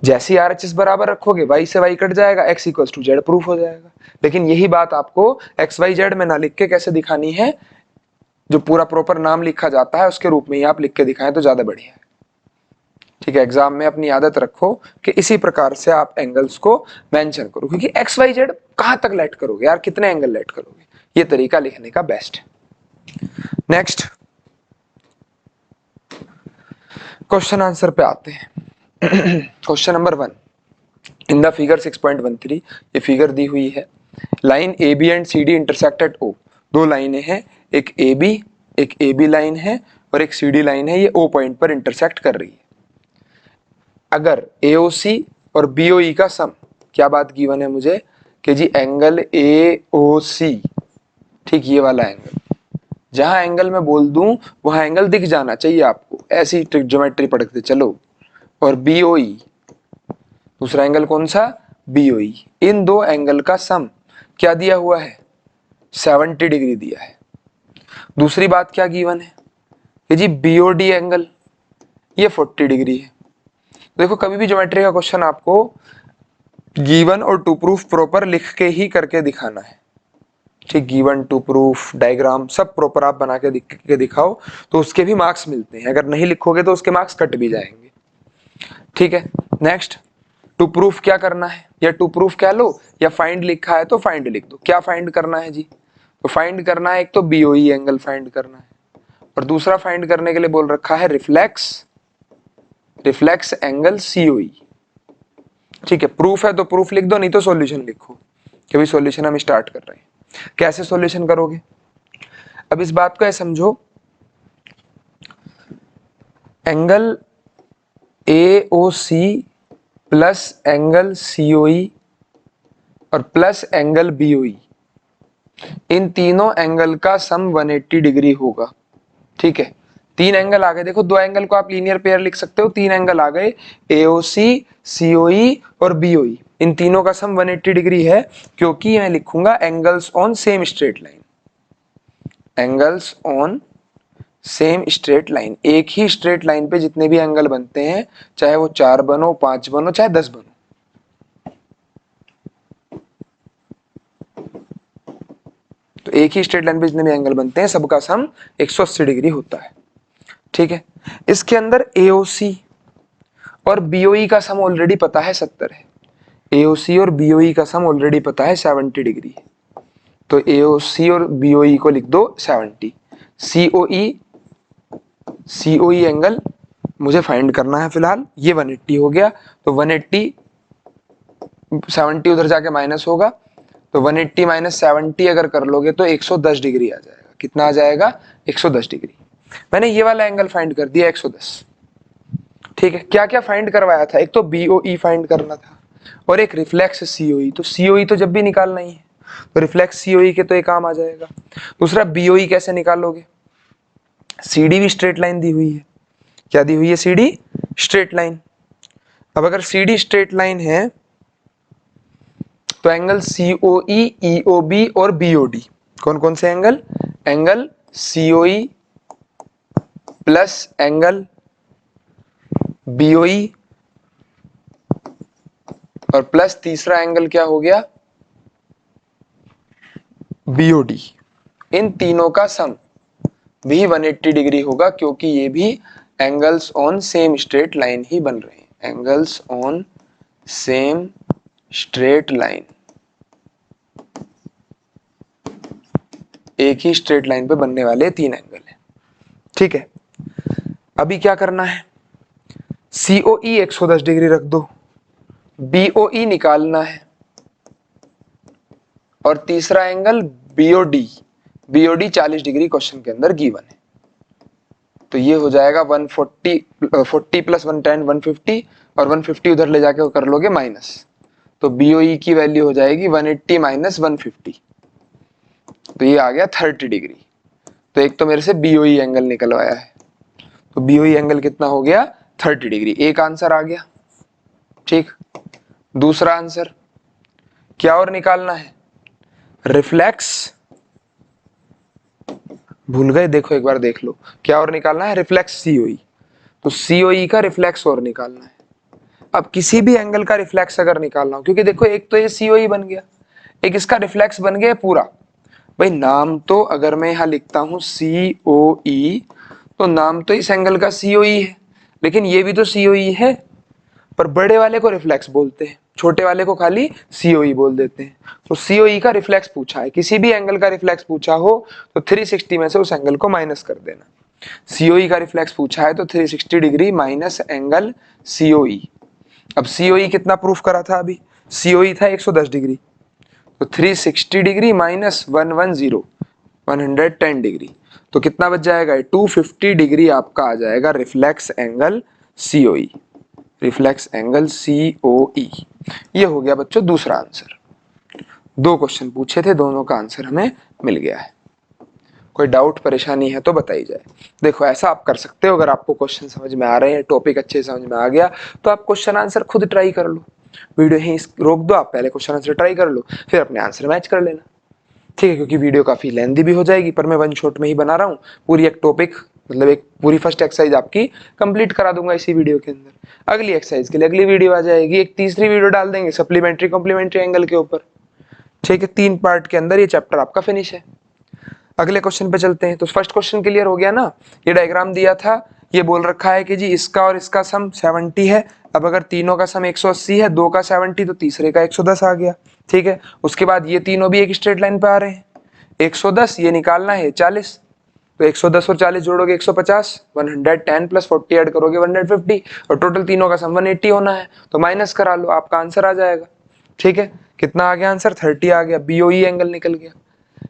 जैसे ही RHS बराबर रखोगे y से y कट जाएगा, x equal to z proof हो जाएगा। लेकिन यही बात आपको XYZ में ना लिख के कैसे दिखानी है, जो पूरा प्रॉपर नाम लिखा जाता है उसके रूप में ही आप लिख के दिखाएं तो ज्यादा बढ़िया है। ठीक है, एग्जाम में अपनी आदत रखो कि इसी प्रकार से आप एंगल्स को मेंशन करो, क्योंकि XYZ कहां तक लेट करोगे यार, कितने एंगल लेट करोगे, ये तरीका लिखने का बेस्ट है। नेक्स्ट क्वेश्चन आंसर पे आते हैं। Question number 1, in the figure 6.13, ये फिगर दी हुई है, line A B and C D intersect at O. दो लाइनें हैं, एक ए बी लाइन है और एक सी डी लाइन है, ये ओ पॉइंट पर इंटरसेक्ट कर रही है। अगर AOC और BOE का सम, क्या बात गिवन है मुझे कि जी एंगल AOC, ठीक ये वाला एंगल, जहां एंगल मैं बोल दूं वहां एंगल दिख जाना चाहिए आपको, ऐसी ज्योमेट्री पढ़ते चलो। और BOE, दूसरा एंगल कौन सा, BOE, इन दो एंगल का सम क्या दिया हुआ है, 70 डिग्री दिया है। दूसरी बात क्या गिवन है कि जी BOD एंगल ये 40 डिग्री है। देखो कभी भी ज्योमेट्री का क्वेश्चन आपको गिवन और टू प्रूफ प्रॉपर लिख के ही करके दिखाना है। ठीक, गिवन टू प्रूफ डायग्राम सब प्रॉपर आप बना के दिखाओ तो उसके भी मार्क्स मिलते हैं, अगर नहीं लिखोगे तो उसके मार्क्स कट भी जाएंगे। ठीक है, नेक्स्ट टू प्रूफ क्या करना है, या टू प्रूफ कह लो या फाइंड लिखा है तो फाइंड लिख दो। क्या फाइंड करना है जी, तो फाइंड करना है एक तो BOE एंगल फाइंड करना है, और दूसरा फाइंड करने के लिए बोल रखा है रिफ्लेक्स एंगल COE। ठीक है, प्रूफ है तो प्रूफ लिख दो, नहीं तो सॉल्यूशन लिखो, कि भाई सॉल्यूशन हम स्टार्ट कर रहे हैं। कैसे सॉल्यूशन करोगे, अब इस बात को समझो, angle AOC plus angle COE और प्लस एंगल BOE, इन तीनों एंगल का सम 180 डिग्री होगा। ठीक है, तीन एंगल आ गए, देखो दो एंगल को आप लीनियर पेयर लिख सकते हो, तीन एंगल आ गए, AOC, COE और BOE, इन तीनों का सम 180 डिग्री है, क्योंकि मैं लिखूंगा angles on same straight line, angles on same straight line. एक ही स्ट्रेट लाइन पे जितने भी एंगल बनते हैं, चाहे वो 4 बनो, 5 बनो, चाहे 10 बनो, तो एक ही स्ट्रेट लाइन पे जितने भी एंगल बनते हैं सबका सम 180 डिग्री होता है। ठीक है, इसके अंदर AOC और BOE का सम ऑलरेडी पता है 70 है, AOC और BOE का सम ऑलरेडी पता है 70 डिग्री है, तो AOC और BOE को लिख दो 70। COE एंगल मुझे फाइंड करना है फिलहाल, ये 180 हो गया, तो 180 70 उधर जाके माइनस होगा, तो 180 माइनस 70 अगर कर लोगे तो 110 डिग्री आ जाएगा। कितना आ जाएगा, 110 डिग्री। मैंने ये वाला एंगल फाइंड कर दिया 110। ठीक है, क्या क्या फाइंड करवाया था, एक तो BOE फाइंड करना था और एक रिफ्लेक्स COE, तो COE तो जब भी निकालना ही है, तो रिफ्लेक्स COE के तो एक काम आ जाएगा। दूसरा BOE कैसे निकालोगे, CD भी स्ट्रेट लाइन दी हुई है, क्या दी हुई है, CD स्ट्रेट लाइन। अब अगर CD स्ट्रेट लाइन है तो एंगल COE, EOB और BOD, कौन कौन से angle, angle COE plus angle BOE और प्लस तीसरा एंगल क्या हो गया, BOD, इन तीनों का सम भी 180 डिग्री होगा, क्योंकि ये भी angles on same straight line ही बन रहे हैं, angles on same straight line, एक ही स्ट्रेट लाइन पे बनने वाले तीन एंगल हैं। ठीक है, अभी क्या करना है, COE 110 डिग्री रख दो, BOE निकालना है, और तीसरा एंगल BOD 40 डिग्री क्वेश्चन के अंदर गिवन है, तो ये हो जाएगा 40 प्लस 110 150, और 150 उधर ले जाके कर लोगे माइनस, तो BOE की वैल्यू हो जाएगी 180 माइनस 150, तो ये आ गया 30 डिग्री। तो एक तो मेरे से BOE एंगल निकलवाया है, तो BOE एंगल कितना हो गया, 30 डिग्री, एक आंसर आ गया। ठीक, दूसरा आंसर क्या और निकालना है, रिफ्लेक्स, भूल गए, देखो एक बार देख लो, क्या और निकालना है, रिफ्लेक्स COE, तो COE का रिफ्लेक्स और निकालना है। अब किसी भी एंगल का रिफ्लेक्स अगर निकालना हो, क्योंकि देखो एक तो ये सीओई बन गया, एक इसका रिफ्लेक्स बन गया पूरा। भाई नाम तो अगर मैं यहां लिखता हूं सीओई, तो नाम तो इस एंगल का सीओई है, लेकिन ये भी तो सीओई है, पर बड़े वाले को रिफ्लेक्स बोलते हैं, छोटे वाले को खाली सीओई बोल देते हैं। तो सीओई का रिफ्लेक्स पूछा है, किसी भी एंगल का रिफ्लेक्स पूछा हो तो 360 में से उस एंगल को माइनस कर देना। सीओई का रिफ्लेक्स पूछा है तो 360 डिग्री माइनस एंगल सीओई। अब सीओई कितना प्रूफ करा था अभी, सीओई था 110 डिग्री, तो 360 डिग्री माइनस 110 110 डिग्री, तो कितना बच जाएगा, 250 डिग्री आपका आ जाएगा reflex angle COE, reflex angle COE. ये हो गया बच्चों दूसरा आंसर। दो क्वेश्चन पूछे थे, दोनों का आंसर हमें मिल गया है। कोई डाउट परेशानी है तो बताई जाए। देखो ऐसा आप कर सकते हो, अगर आपको क्वेश्चन समझ में आ रहे हैं, टॉपिक अच्छे से समझ में आ गया, तो आप क्वेश्चन आंसर खुद ट्राई कर लो। वीडियो यहीं रोक दो, आप पहले क्वेश्चन आंसर ट्राई कर लो, फिर अपने आंसर मैच कर लेना, ठीक है। क्योंकि वीडियो काफी लेंथी भी हो जाएगी, पर मैं वन शॉट में ही बना रहा हूँ। पूरी एक टॉपिक मतलब एक पूरी फर्स्ट एक्सरसाइज आपकी कंप्लीट करा दूंगा इसी वीडियो के अंदर। अगली एक्सरसाइज के लिए अगली वीडियो आ जाएगी, एक तीसरी वीडियो डाल देंगे सप्लीमेंट्री कॉम्प्लीमेंट्री एंगल के ऊपर, ठीक है। 3 पार्ट के अंदर ये चैप्टर आपका फिनिश है। अगले क्वेश्चन पे चलते हैं। तो फर्स्ट क्वेश्चन क्लियर हो गया ना, ये डायग्राम दिया था, ये बोल रखा है कि जी इसका और इसका सम 70 है। अब अगर तीनों का सम 180 है, दो का 70, तो तीसरे का 110 आ गया, ठीक है। उसके बाद ये तीनों भी एक स्ट्रेट लाइन पे आ रहे हैं, 110 ये निकालना है 40, तो 110 और 40 जोड़ोगे 150, 110 प्लस 40 ऐड करोगे 150, और टोटल तीनों का सम 180 होना है, तो माइनस करा लो, आपका आंसर आ जाएगा, ठीक है। कितना आ गया आंसर, 30 आ गया, बीओई एंगल निकल गया।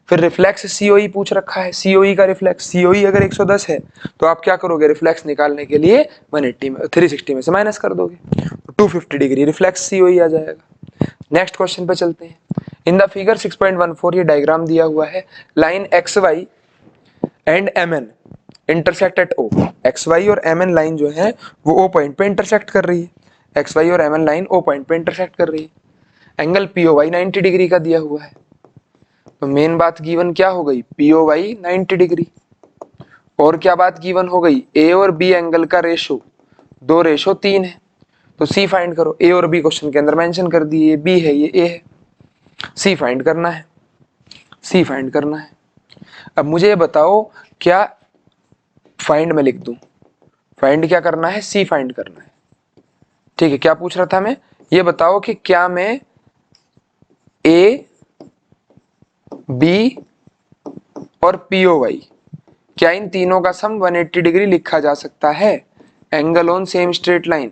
फिर रिफ्लेक्स सीओई पूछ रखा है, सीओई का रिफ्लेक्स, सीओई अगर 110 है तो आप क्या करोगे, रिफ्लेक्स निकालने के लिए 180 में 360 में से माइनस कर दोगे, 250 डिग्री रिफ्लेक्स सीओई आ जाएगा। नेक्स्ट क्वेश्चन पे चलते हैं। इन द फिगर 6.14 ये डायग्राम दिया हुआ है, line X Y and M N intersect at O. X Y और एम एन लाइन जो है वो ओ पॉइंट पे इंटरसेक्ट कर रही है, एक्स वाई और M N line O point पे इंटरसेक्ट कर रही है। Angle P O Y 90 degree का दिया हुआ है, तो मेन बात गिवन क्या हो गई, पी ओ वाई 90 डिग्री। और क्या बात गिवन हो गई, ए और बी एंगल का रेशो 2:3 है, तो सी फाइंड करो। ए और बी क्वेश्चन के अंदर मेंशन कर दिए, ये बी है ये ए है, सी फाइंड करना है, सी फाइंड करना है। अब मुझे ये बताओ, क्या फाइंड में लिख दूं, फाइंड क्या करना है, सी फाइंड करना है, ठीक है। क्या पूछ रहा था मैं, ये बताओ कि क्या मैं ए बी और पी ओ वाई, क्या इन तीनों का सम 180 डिग्री लिखा जा सकता है, angle on same straight line,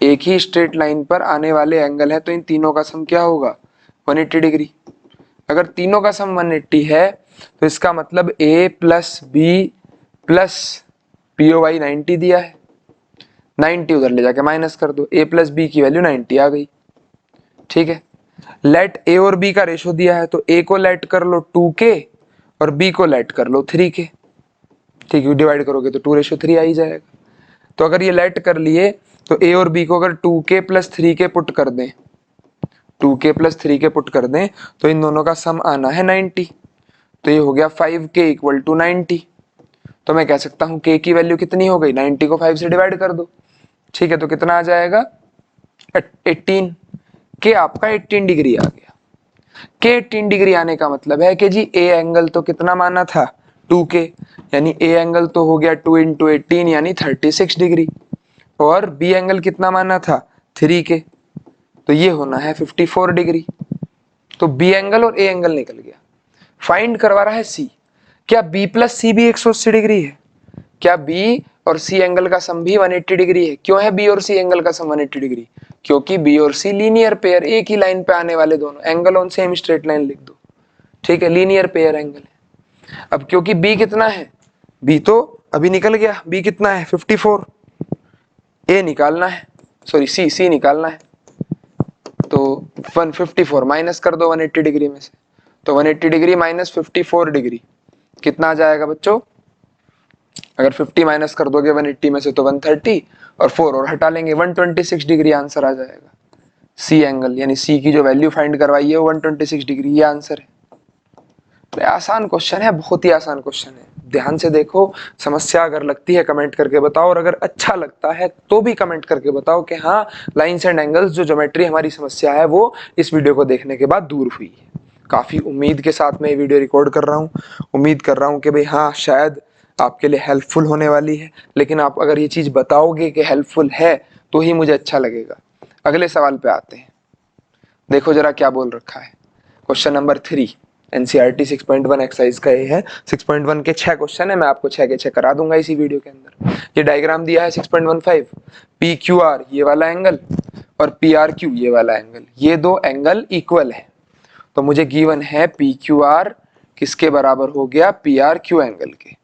एक ही स्ट्रेट लाइन पर आने वाले एंगल है, तो इन तीनों का सम क्या होगा, 180 डिग्री। अगर तीनों का सम 180 है तो इसका मतलब a plus b plus P O Y 90 दिया है, 90 उधर ले जाके माइनस कर दो, a प्लस बी की वैल्यू 90 आ गई, ठीक है। लेट ए और बी का रेशो दिया है, तो a को लेट कर लो 2k और b को लेट कर लो 3k, ठीक है। डिवाइड करोगे तो 2:3 आ ही जाएगा। तो अगर ये लेट कर लिए तो a और b को अगर 2k प्लस 3k पुट कर दें, 2k प्लस 3k पुट कर दें, तो इन दोनों का सम आना है 90, तो ये हो गया 5k इक्वल टू 90। तो मैं कह सकता हूं k की वैल्यू कितनी हो गई, 90 को 5 से डिवाइड कर दो, ठीक है। तो कितना आ जाएगा 18, k आपका 18 डिग्री आ गया। k 18 डिग्री आने का मतलब है कि जी a एंगल तो कितना माना था 2k, यानी a एंगल तो हो गया 2 इंटू 18 यानी 36 डिग्री, और b एंगल कितना माना था 3k, तो ये होना है 54 डिग्री। तो b एंगल और a एंगल निकल गया। फाइंड करवा रहा है c, क्या b प्लस सी भी 180 डिग्री है, क्या b और c एंगल का सम भी 180 डिग्री है। क्यों है b और c एंगल का सम 180 डिग्री, क्योंकि b और c लीनियर पेयर, एक ही लाइन पे आने वाले दोनों, angle on same straight line लिख दो, ठीक है, लीनियर पेयर एंगल है। अब क्योंकि b कितना है, b तो अभी निकल गया, b कितना है 54, a निकालना है, सॉरी c निकालना है, तो 154 माइनस कर दो 180 डिग्री में से, तो 180 डिग्री माइनस 54 डिग्री कितना आ जाएगा बच्चों, अगर 50 माइनस कर दोगे 180 में से तो 130, और 4 और हटा लेंगे 126 डिग्री आंसर आ जाएगा। सी एंगल यानी सी की जो वैल्यू फाइंड करवाई है वो 126 डिग्री, ये आंसर है। तो आसान क्वेश्चन है, बहुत ही आसान क्वेश्चन है, ध्यान से देखो, समस्या अगर लगती है कमेंट करके बताओ, और अगर अच्छा लगता है तो भी कमेंट करके बताओ कि हाँ लाइंस एंड एंगल्स जो ज्योमेट्री हमारी समस्या है वो इस वीडियो को देखने के बाद दूर हुई है। काफी उम्मीद के साथ मैं ये वीडियो रिकॉर्ड कर रहा हूँ, उम्मीद कर रहा हूँ कि भाई हाँ शायद आपके लिए हेल्पफुल होने वाली है, लेकिन आप अगर ये चीज बताओगे कि हेल्पफुल है तो ही मुझे अच्छा लगेगा। अगले सवाल पे आते हैं, देखो जरा क्या बोल रखा है। क्वेश्चन नंबर 3 एनसीईआरटी 6.1 एक्सरसाइज का ये है। 6.1 के 6 क्वेश्चन है, मैं आपको 6 के 6 करा दूंगा इसी वीडियो के अंदर। ये डायग्राम दिया है 6.15, पी क्यू आर ये वाला एंगल और पी आर क्यू ये वाला एंगल, ये दो एंगल इक्वल है। तो मुझे गिवन है पी क्यू आर किसके बराबर हो गया, पी आर क्यू एंगल के।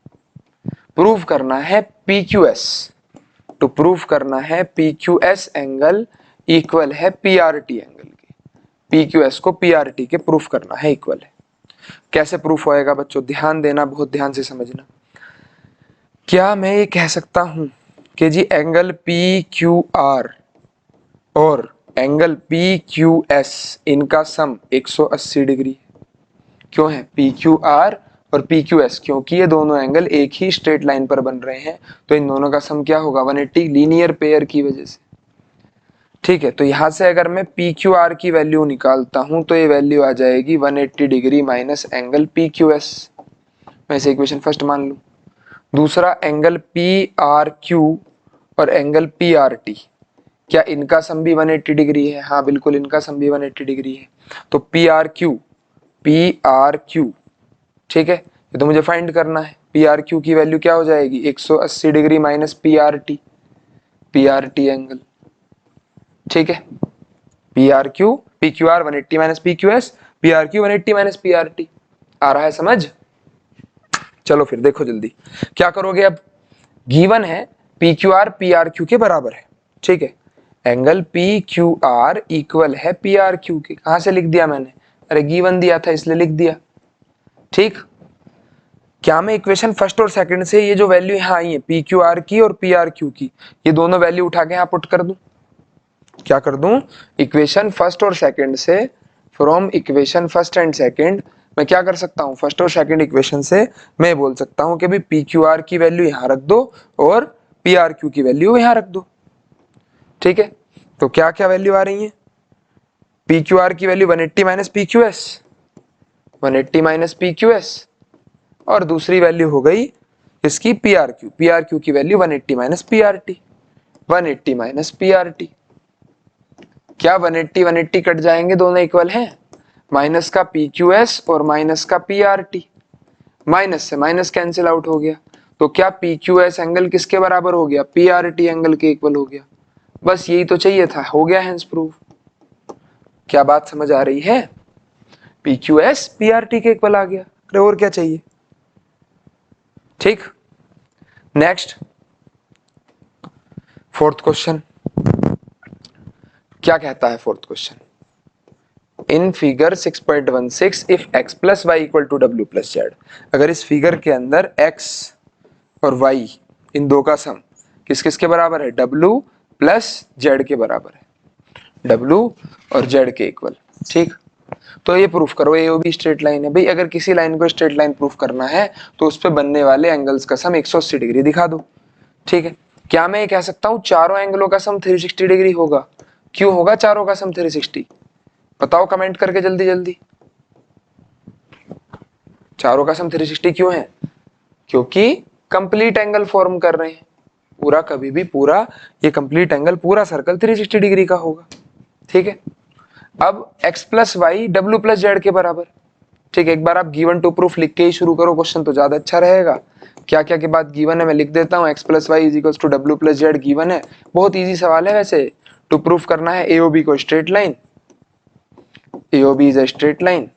प्रूव करना है पी क्यू एस, तो प्रूव करना है P Q S angle equal है पी आर टी एंगल के। पी क्यू एस को पी आर टी के प्रूफ करना है इक्वल है। कैसे प्रूफ होएगा बच्चों, ध्यान देना, बहुत ध्यान से समझना। क्या मैं ये कह सकता हूं कि जी एंगल पी क्यू आर और एंगल पी क्यू एस इनका सम 180 डिग्री है? क्यों है पी क्यू आर और पी क्यू एस, क्योंकि ये दोनों एंगल एक ही स्ट्रेट लाइन पर बन रहे हैं, तो इन दोनों का सम क्या होगा 180, लीनियर पेयर की वजह से। ठीक है, तो यहां से अगर मैं पी क्यू आर की वैल्यू निकालता हूं तो ये वैल्यू आ जाएगी 180 degree minus angle P Q S. मैं इसे इक्वेशन फर्स्ट मान लूं। दूसरा एंगल पी आर क्यू और एंगल पी आर टी, क्या इनका सम भी 180 डिग्री है? हाँ बिल्कुल, इनका सम भी 180 डिग्री है। तो पी आर क्यू, ठीक है, ये तो मुझे फाइंड करना है। पी आर क्यू की वैल्यू क्या हो जाएगी 180 degree minus P R T angle. ठीक है, P R Q, P Q R 180 minus P Q S, P R Q 180 minus P R T. आ रहा है समझ? चलो फिर देखो जल्दी क्या करोगे। अब गिवन है P Q R P R Q के बराबर है, ठीक है, angle P Q are equal है पी आर क्यू के। कहां से लिख दिया मैंने, अरे गिवन दिया था इसलिए लिख दिया। ठीक, क्या मैं इक्वेशन फर्स्ट और सेकंड से ये जो वैल्यू यहाँ आई है पी क्यू आर की और पी आर क्यू की, ये दोनों वैल्यू उठा के यहाँ पुट कर दूं? क्या कर दूं, इक्वेशन फर्स्ट और सेकंड से, from equation first and second मैं क्या कर सकता हूं, फर्स्ट और सेकंड इक्वेशन से मैं बोल सकता हूं कि भाई पी क्यू आर की वैल्यू यहां रख दो और पी आर क्यू की वैल्यू यहां रख दो। ठीक है, तो क्या क्या वैल्यू आ रही है, पी क्यू आर की value 180 minus P Q S, 180 minus P Q S, और दूसरी वैल्यू हो गई इसकी पी आर क्यू की value 180 minus P R T, 180 minus P R T. क्या 180 कट जाएंगे, दोनों इक्वल हैं, माइनस का पी क्यू एस और माइनस का पी आर टी, माइनस से माइनस कैंसिल आउट हो गया। तो क्या पी क्यू एस एंगल किसके बराबर हो गया, पी आर टी एंगल के इक्वल हो गया। बस यही तो चाहिए था, हो गया हैंस प्रूफ। क्या बात समझ आ रही है, P Q S P R T के इक्वल आ गया, अरे और क्या चाहिए। ठीक, नेक्स्ट फोर्थ क्वेश्चन क्या कहता है। Fourth question, in figure 6.16 if x plus y equal to डब्ल्यू प्लस जेड, अगर इस फिगर के अंदर x और y इन दो का सम किस किस के बराबर है, w प्लस जेड के बराबर है, w और z के इक्वल। ठीक, तो ये प्रूफ करो, ये भी स्ट्रेट लाइन है भाई। अगर किसी लाइन को स्ट्रेट लाइन प्रूफ करना है तो उस पर बनने वाले एंगल्स का सम 180 डिग्री दिखा दो। ठीक है, क्या मैं ये कह सकता हूं चारों एंगलों का सम 360 डिग्री होगा? क्यों होगा चारों का सम 360, बताओ कमेंट करके जल्दी जल्दी। चारों का सम 360 क्यों है, क्योंकि कंप्लीट एंगल फॉर्म कर रहे हैं। पूरा कभी भी पूरा ये कंप्लीट एंगल पूरा सर्कल 360 डिग्री का होगा। ठीक है, अब x प्लस वाई डब्ल्यू प्लस जेड के बराबर। ठीक है, एक बार आप गिवन टू प्रूफ लिख के ही शुरू करो क्वेश्चन तो ज्यादा अच्छा रहेगा। क्या क्या के बाद गिवन है मैं लिख देता हूँ, x plus y is equals to डब्ल्यू प्लस जेड गिवन है। बहुत इजी सवाल है वैसे। टू प्रूफ करना है AOB को straight line, AOB is a straight line.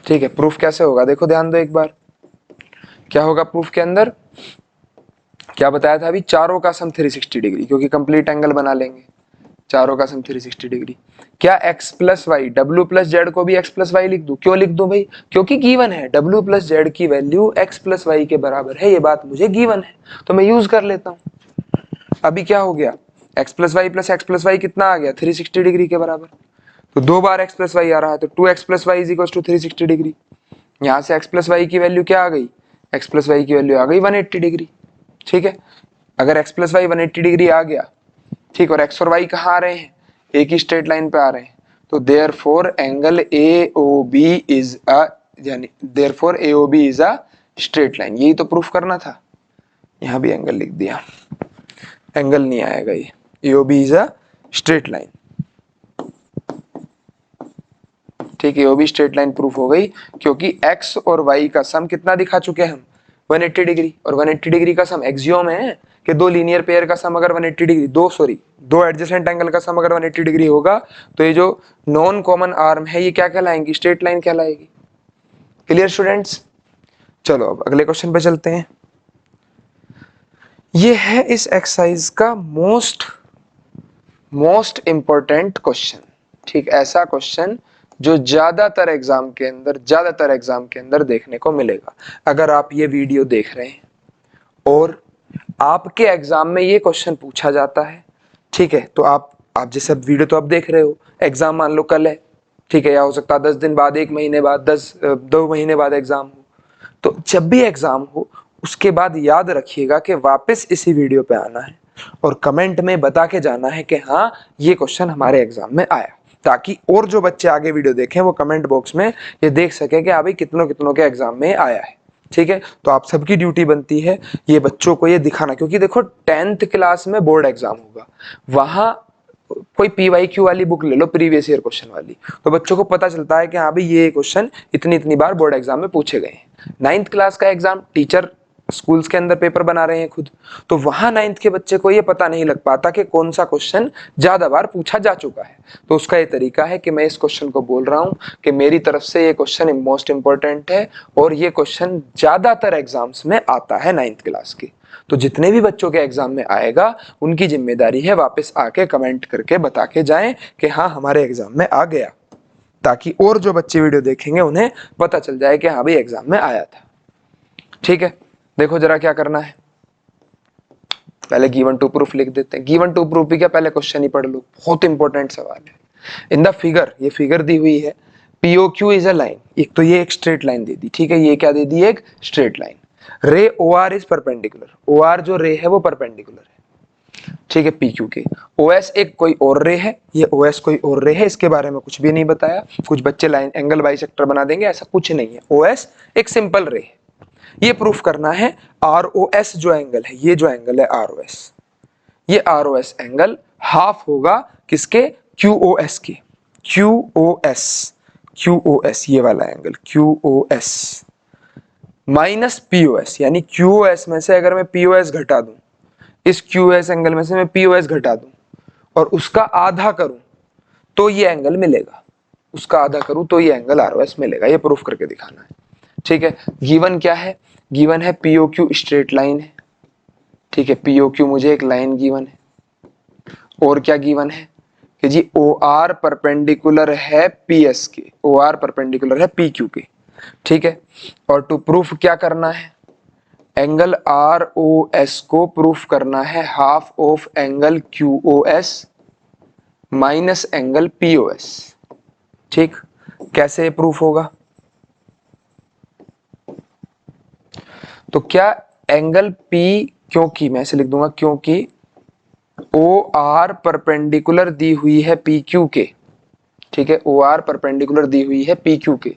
ठीक है, प्रूफ कैसे होगा देखो, ध्यान दो एक बार। क्या होगा प्रूफ के अंदर, क्या बताया था अभी, चारों का सम 360 डिग्री, क्योंकि कंप्लीट एंगल बना लेंगे। चारों का सम 360 डिग्री। क्या x प्लस वाई डब्ल्यू प्लस जेड को भी x प्लस वाई लिख दूं? क्यों लिख दूं भाई, क्योंकि गिवन है डब्ल्यू प्लस जेड की वैल्यू x प्लस वाई के बराबर है, ये बात मुझे गिवन है तो मैं यूज कर लेता हूं। अभी क्या हो गया, x प्लस वाई कितना आ गया 360 डिग्री के बराबर। तो दो बार x प्लस वाई आ रहा है तो 2x plus y is equal to 360 degree. यहाँ से x प्लस वाई की वैल्यू क्या आ गई, x प्लस वाई की वैल्यू आ गई 180 डिग्री। ठीक है, अगर x प्लस वाई 180 डिग्री आ गया, ठीक, और x और y कहाँ आ रहे हैं, एक ही स्ट्रेट लाइन पे आ रहे हैं, तो therefore angle AOB is a, यानी therefore AOB is a straight line. यही तो प्रूफ करना था, यहाँ भी एंगल लिख दिया, एंगल नहीं आएगा ये, AOB is a straight line. ठीक है, AOB स्ट्रेट लाइन प्रूफ हो गई, क्योंकि x और y का सम कितना दिखा चुके हैं हम, 180 डिग्री, और 180 डिग्री का सम एक्सियोम है कि दो लीनियर पेयर का सम अगर 180 डिग्री, दो एडजेसेंट एंगल का सम अगर 180 डिग्री होगा, तो ये जो नॉन कॉमन आर्म है ये क्या कहलाएंगी, स्ट्रेट लाइन कहलाएगी। क्लियर स्टूडेंट्स, चलो अब अगले क्वेश्चन पे चलते हैं। ये है इस एक्सरसाइज का मोस्ट इंपॉर्टेंट क्वेश्चन। ठीक, ऐसा क्वेश्चन जो ज्यादातर एग्जाम के अंदर देखने को मिलेगा। अगर आप ये वीडियो देख रहे हैं और आपके एग्जाम में ये क्वेश्चन पूछा जाता है, ठीक है, तो आप जैसे वीडियो तो आप देख रहे हो, एग्जाम मान लो कल है, ठीक है, या हो सकता है 10 दिन बाद, 1 महीने बाद, 2 महीने बाद एग्जाम हो, तो जब भी एग्जाम हो उसके बाद याद रखिएगा कि वापस इसी वीडियो पे आना है और कमेंट में बता के जाना है कि हाँ ये क्वेश्चन हमारे एग्जाम में आया, ताकि और जो बच्चे आगे वीडियो देखें वो कमेंट बॉक्स में ये देख सके कि हाँ भाई कितनों कितनों के एग्जाम में आया है। ठीक है, तो आप सबकी ड्यूटी बनती है ये बच्चों को ये दिखाना, क्योंकि देखो 10th क्लास में बोर्ड एग्जाम होगा, वहां कोई PYQ वाली बुक ले लो, प्रीवियस ईयर क्वेश्चन वाली, तो बच्चों को पता चलता है कि हाँ भाई ये क्वेश्चन इतनी इतनी बार बोर्ड एग्जाम में पूछे गए हैं। 9th क्लास का एग्जाम टीचर स्कूल्स के अंदर पेपर बना रहे हैं खुद, तो वहां 9th के बच्चे को ये पता नहीं लग पाता कि कौन सा क्वेश्चन ज्यादा बार पूछा जा चुका है। तो उसका ये तरीका है कि मैं इस क्वेश्चन को बोल रहा हूं कि मेरी तरफ से ये क्वेश्चन मोस्ट इंपॉर्टेंट है और ये क्वेश्चन ज्यादातर एग्जाम्स में आता है 9th क्लास की। तो जितने भी बच्चों के एग्जाम में आएगा उनकी जिम्मेदारी है वापस आके कमेंट करके बता के जाएं कि हाँ हमारे एग्जाम में आ गया, ताकि और जो बच्चे वीडियो देखेंगे उन्हें पता चल जाए कि हाँ भाई एग्जाम में आया था। ठीक है, देखो जरा क्या करना है, पहले गिवन टू प्रूफ लिख देते हैं। गिवन टू प्रूफ भी क्या, पहले क्वेश्चन ही पढ़ लो, बहुत इंपॉर्टेंट सवाल है। इन द फिगर, ये फिगर दी हुई है, POQ इज अ लाइन, एक तो ये एक स्ट्रेट लाइन दे दी, ठीक है, ये क्या दे दी, एक स्ट्रेट लाइन। रे OR इज परपेंडिकुलर, OR जो रे है वो परपेंडिकुलर है, ठीक है, PQ के। OS एक कोई और रे है, ये OS कोई और रे है, इसके बारे में कुछ भी नहीं बताया। कुछ बच्चे लाइन एंगल बाइसेक्टर बना देंगे, ऐसा कुछ नहीं है, OS एक सिंपल रे है। ये प्रूफ करना है ROS जो एंगल है, ये जो एंगल है ROS, ये ROS एंगल हाफ होगा किसके, QOS के, QOS ये वाला एंगल QOS माइनस POS, यानी QOS में से अगर मैं POS घटा दूं, इस QOS एंगल में से मैं POS घटा दूं और उसका आधा करूं तो ये एंगल मिलेगा, उसका आधा करूं तो ये एंगल ROS मिलेगा। ये प्रूफ करके दिखाना है। ठीक है, गिवन क्या है, गिवन है POQ स्ट्रेट लाइन है, ठीक है, POQ मुझे एक लाइन गिवन है। और क्या गिवन है कि जी OR परपेंडिकुलर है PS के, OR परपेंडिकुलर है PQ के, ठीक है। और टू प्रूफ क्या करना है, एंगल ROS को प्रूफ करना है half of angle QOS minus angle POS। ठीक, कैसे प्रूफ होगा, तो क्या एंगल P, क्योंकि मैं ऐसे लिख दूंगा, क्योंकि OR परपेंडिकुलर दी हुई है PQ के, ठीक है, OR परपेंडिकुलर दी हुई है PQ के,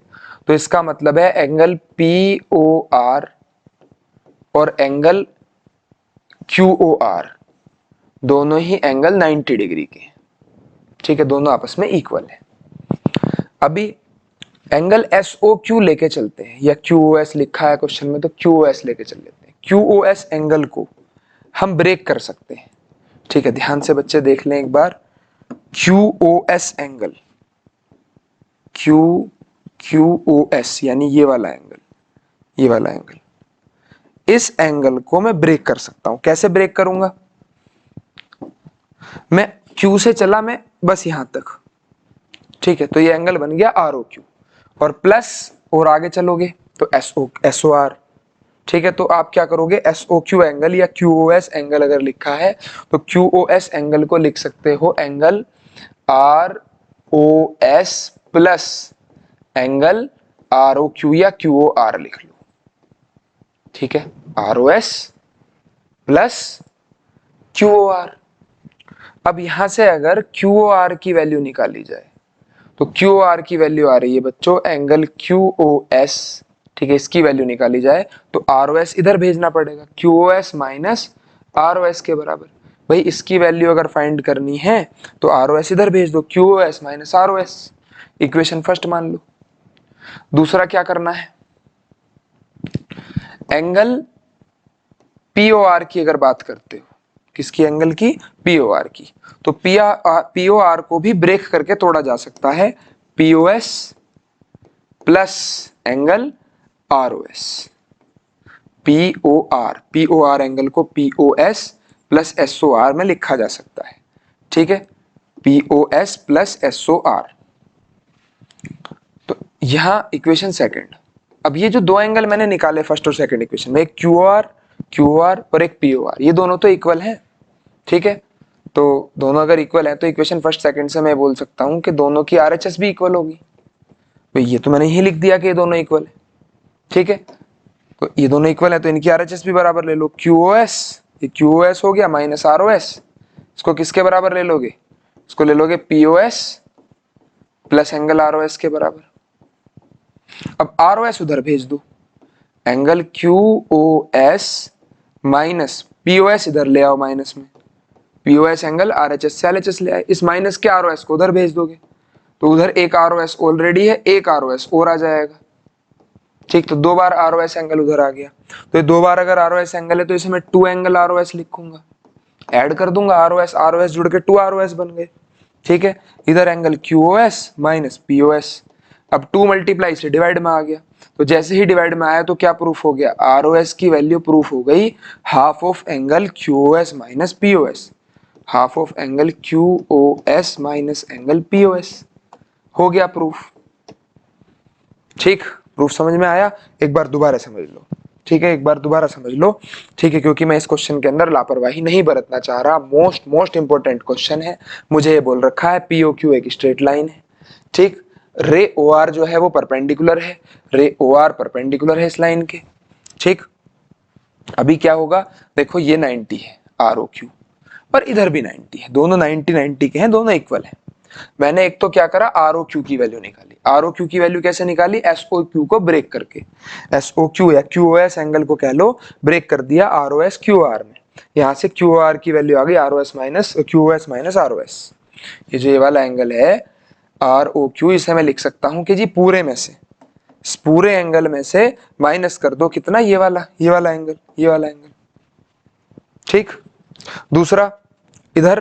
तो इसका मतलब है एंगल POR और एंगल QOR दोनों ही एंगल 90 डिग्री के, ठीक है, दोनों आपस में इक्वल है। अभी एंगल SOQ लेके चलते हैं, या QOS लिखा है क्वेश्चन में तो QOS लेके चल लेते हैं। QOS एंगल को हम ब्रेक कर सकते हैं, ठीक है, ध्यान से बच्चे देख लें एक बार। QOS एंगल, QOS यानी ये वाला एंगल, ये वाला एंगल, इस एंगल को मैं ब्रेक कर सकता हूं। कैसे ब्रेक करूंगा, मैं Q से चला, मैं बस यहां तक, ठीक है, तो ये एंगल बन गया ROQ, और प्लस और आगे चलोगे तो SOR, ठीक है, तो आप क्या करोगे, SOQ एंगल या QOS एंगल अगर लिखा है तो QOS एंगल को लिख सकते हो angle ROS plus angle R O Q या क्यू ओ आर लिख लो, ठीक है, R O S plus Q O R. अब यहां से अगर क्यू ओ आर की वैल्यू निकाली जाए तो क्यू ओ आर की वैल्यू आ रही है बच्चों एंगल क्यू ओ एस, ठीक है, इसकी वैल्यू निकाली जाए तो आर ओ एस इधर भेजना पड़ेगा, Q O S minus R O S के बराबर। भाई इसकी वैल्यू अगर फाइंड करनी है तो आर ओ एस इधर भेज दो, Q O S minus R O S, equation first मान लो। दूसरा क्या करना है, एंगल पी ओ आर की अगर बात करते हो, किसकी, एंगल की, पी ओ आर की, तो पी ओ आर को भी ब्रेक करके तोड़ा जा सकता है, P O S plus angle R O S, P O R angle को P O S plus S O R में लिखा जा सकता है, ठीक है, P O S plus S O R. तो यहां इक्वेशन सेकंड, अब ये जो दो एंगल मैंने निकाले फर्स्ट और सेकंड इक्वेशन में, एक क्यू आर और एक पी ओ आर, ये दोनों तो इक्वल है, ठीक है, तो दोनों अगर इक्वल है तो इक्वेशन फर्स्ट सेकंड से मैं बोल सकता हूं कि दोनों की आरएचएस भी इक्वल होगी। तो ये तो मैंने ही लिख दिया कि ये दोनों इक्वल है, ठीक है, तो ये दोनों इक्वल है तो इनकी आरएचएस भी बराबर ले लो, क्यूओएस, ये क्यूओएस हो गया माइनस आरओएस, इसको किसके बराबर ले लोगे, इसको ले लोगे पीओएस प्लस एंगल आरओएस के बराबर। अब आरओएस उधर भेज दो, एंगल क्यूओएस माइनस पीओएस इधर ले आओ माइनस में, पीओएस एंगल आरएचएस से एलएचएस ले आए, इस माइनस के आरओएस को उधर भेज दोगे तो उधर एक आरओएस ऑलरेडी है, एक आरओएस और आ जाएगा, ठीक, तो दो बार आरओएस एंगल उधर आ गया, तो दो बार अगर आरओएस एंगल है तो इसे मैं टू एंगल आरओएस लिखूंगा, ऐड कर दूंगा आरओएस आरओएस जुड़ के टू आरओएस बन गए, ठीक है, इधर एंगल क्यूओएस माइनस पीओएस, अब टू मल्टीप्लाई से डिवाइड में आ गया, तो जैसे ही डिवाइड में आया तो क्या प्रूफ हो गया, आरओएस की वैल्यू प्रूफ हो गई half of angle QoS minus POS, half of angle QoS minus angle POS, हो गया प्रूफ, ठीक, प्रूफ समझ में आया, एक बार दोबारा समझ लो, ठीक है, एक बार दोबारा समझ लो, ठीक है, क्योंकि मैं इस क्वेश्चन के अंदर लापरवाही नहीं बरतना चाह रहा, मोस्ट इंपॉर्टेंट क्वेश्चन है, मुझे ये बोल रखा है पीओ क्यू एक स्ट्रेट लाइन है, ठीक, रे ओ आर जो है वो परपेंडिकुलर है, रे ओ आर परपेंडिकुलर है इस लाइन के, ठीक, अभी क्या होगा, देखो ये 90 है आर ओ क्यू और इधर भी 90 है, दोनों 90 के हैं, दोनों इक्वल है। मैंने एक तो क्या करा, आर ओ क्यू की वैल्यू निकाली, आर ओ क्यू की वैल्यू कैसे निकाली, एस ओ क्यू को ब्रेक करके, एस ओ क्यू या क्यू ओ एस एंगल को कह लो ब्रेक कर दिया R O S Q R में, यहां से क्यू आर की वैल्यू आ गई R O S minus Q O S minus R O S, ये जो ये वाला एंगल है आर ओ क्यू, इसे मैं लिख सकता हूं कि जी पूरे में से, इस पूरे एंगल में से माइनस कर दो कितना, ये वाला एंगल, ये वाला एंगल, ठीक। दूसरा इधर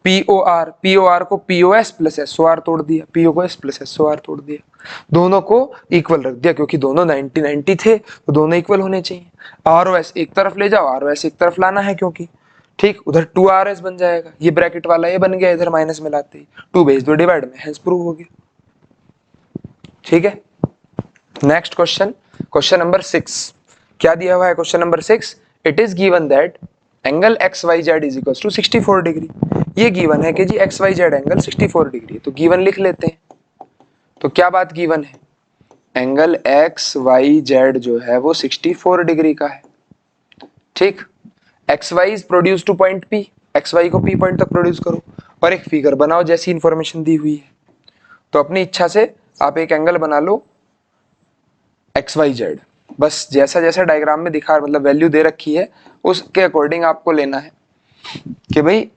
पी ओ आर को P O S plus S O R तोड़ दिया, P O S plus S O R तोड़ दिया, दोनों को इक्वल रख दिया क्योंकि दोनों 90 थे तो दोनों इक्वल होने चाहिए, आर ओ एस एक तरफ ले जाओ, आर ओ एस एक तरफ लाना है क्योंकि, ठीक, उधर टू आर एस बन जाएगा, ये ब्रैकेट वाला ये बन गया, इधर माइनस में लाते ही टू भेज दो डिवाइड में, हेंस प्रूव हो गया, ठीक है। नेक्स्ट क्वेश्चन, क्वेश्चन नंबर 6, क्या दिया हुआ है question number 6, it is given that angle X Y Z is equal to 64 degree, ये गिवन है कि जी X Y Z angle 64 degree, तो गिवन लिख लेते हैं, तो क्या बात गिवन है, एंगल एक्स वाई जेड जो है वो 64 डिग्री का है, ठीक, X Y is produced to point P, X Y को पी पॉइंट तक प्रोड्यूस करो और एक फिगर बनाओ जैसी इंफॉर्मेशन दी हुई है, तो अपनी इच्छा से आप एक एंगल बना लो एक्स वाई जेड, बस जैसा जैसा डायग्राम में दिखा, मतलब वैल्यू दे रखी है उसके अकॉर्डिंग आपको लेना है कि भाई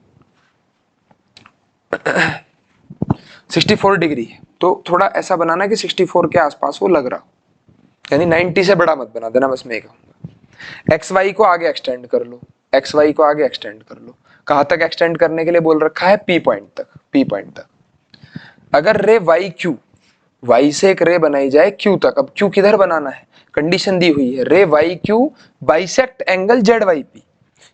64 डिग्री है तो थोड़ा ऐसा बनाना कि 64 के आसपास वो लग रहा हो, यानी 90 से बड़ा मत बना देना, बस मैं कहूंगा। एक्स वाई को आगे एक्सटेंड कर लो, एक्स वाई को आगे एक्सटेंड कर लो, कहां तक एक्सटेंड करने के लिए बोल रखा है, पी पॉइंट तक, पी पॉइंट तक। अगर रे वाई क्यू, वाई से एक रे बनाई जाए क्यू तक, अब क्यू किधर बनाना है, कंडीशन दी हुई है ray Y Q bisect angle Z Y P,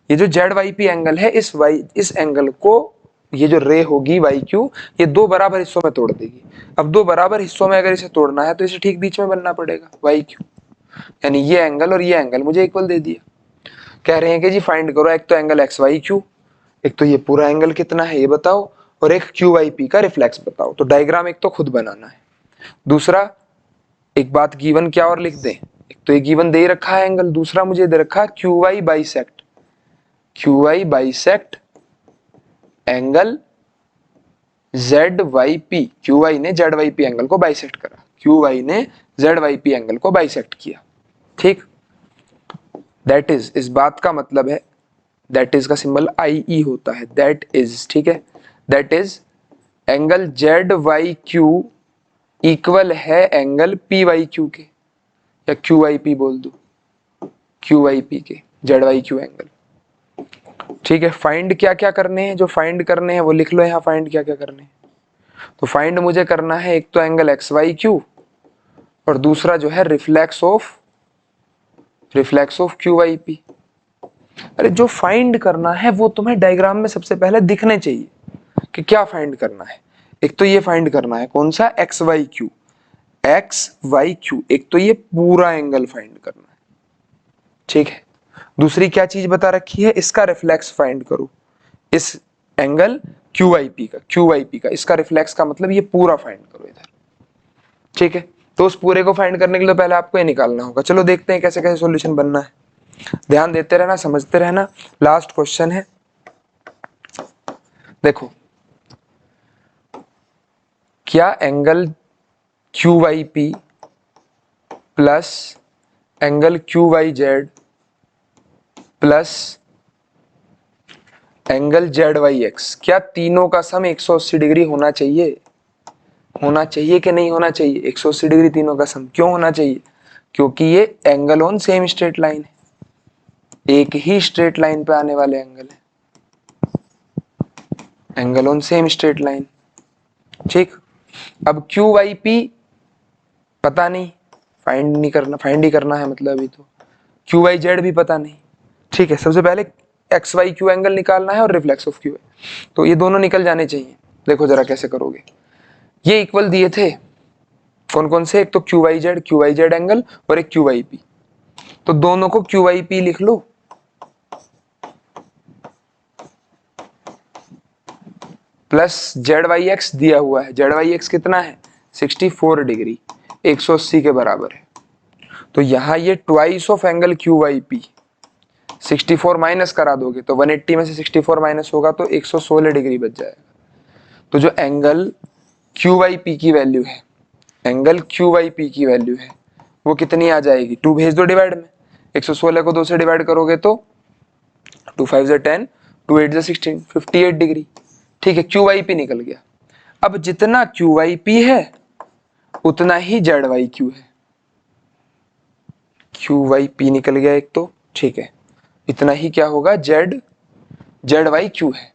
ये जो जेड वाई पी एंगल है इस एंगल को, ये जो रे होगी वाई क्यू, ये दो बराबर हिस्सों में तोड़ देगी, अब दो बराबर हिस्सों में अगर इसे तोड़ना है तो इसे ठीक बीच में बनना पड़ेगा वाई क्यू, यानी ये एंगल और ये एंगल मुझे इक्वल दे दिया, कह रहे हैं कि जी फाइंड करो एक तो एंगल एक्स वाई क्यू, एक तो ये पूरा एंगल कितना है ये बताओ, और एक क्यू वाई पी का रिफ्लेक्स बताओ, तो डायग्राम एक तो खुद बनाना है, दूसरा एक बात गिवन क्या और लिख दें, एक तो ये गिवन दे ही रखा है एंगल, दूसरा मुझे दे रखा है Q Y bisect, Q Y bisect angle Z Y P, Q Y ने जेड वाई पी एंगल को बाइसेक्ट करा, क्यू वाई ने जेड वाई पी एंगल को बाइसेक्ट किया। ठीक, दैट इज, इस बात का मतलब है, दैट इज का सिंबल आई ई होता है, दैट इज, ठीक है, that is angle Z Y Q equal है एंगल पी वाई क्यू के, या क्यू वाई पी बोल दो, क्यू वाई पी के जेड वाई क्यू एंगल। ठीक है, फाइंड क्या क्या करने हैं, जो फाइंड करने हैं वो लिख लो यहाँ, फाइंड क्या क्या करने हैं। तो फाइंड मुझे करना है एक तो एंगल एक्स वाई क्यू, और दूसरा जो है reflex of Q Y P. अरे जो फाइंड करना है वो तुम्हें डायग्राम में सबसे पहले दिखने चाहिए कि क्या फाइंड करना है। एक तो ये फाइंड करना है कौन सा, X Y Q, X Y Q, एक तो ये पूरा एंगल फाइंड करना है। ठीक है, दूसरी क्या चीज बता रखी है, इसका रिफ्लेक्स फाइंड करो, इस एंगल क्यू वाई पी का, क्यू वाई पी का इसका रिफ्लेक्स का मतलब ये पूरा फाइंड करो इधर। ठीक है, तो उस पूरे को फाइंड करने के लिए पहले आपको ये निकालना होगा। चलो देखते हैं कैसे कैसे सॉल्यूशन बनना है, ध्यान देते रहना, समझते रहना। लास्ट क्वेश्चन है, देखो क्या angle Q Y P plus angle Q Y Z plus angle Z Y X, क्या तीनों का सम 180 डिग्री होना चाहिए, होना चाहिए कि नहीं होना चाहिए। 180 डिग्री तीनों का सम क्यों होना चाहिए, क्योंकि ये angle on same straight line है, एक ही स्ट्रेट लाइन पे आने वाले एंगल है, angle on same straight line. ठीक, अब क्यू वाई पी पता नहीं, फाइंड नहीं करना, फाइंड ही करना है मतलब अभी तो, क्यू वाई जेड भी पता नहीं। ठीक है, सबसे पहले एक्स वाई क्यू एंगल निकालना है और रिफ्लेक्स ऑफ क्यू है, तो ये दोनों निकल जाने चाहिए। देखो जरा कैसे करोगे, ये इक्वल दिए थे कौन कौन से, एक तो क्यू वाई जेड एंगल और एक क्यू वाई पी, तो दोनों को क्यू वाई पी लिख लो प्लस जेड वाई एक्स दिया हुआ है, जेड वाई एक्स कितना है 64 डिग्री, 180 के बराबर है। तो यहां ये twice of angle Q Y P, 64 minus करा दोगे तो 180 में से 64 माइनस होगा तो 116 डिग्री बच जाएगा। तो जो एंगल क्यू वाई पी की वैल्यू है, एंगल क्यू वाई पी की वैल्यू है वो कितनी आ जाएगी, 2 भेज दो डिवाइड में, 116 को 2 से डिवाइड करोगे तो 2 5 10, 2 8 16, 58 डिग्री। ठीक है, क्यू वाई पी निकल गया। अब जितना क्यू वाई पी है उतना ही जेड वाई क्यू है, क्यू वाई पी निकल गया एक तो, ठीक है, इतना ही क्या होगा जेड वाई क्यू है।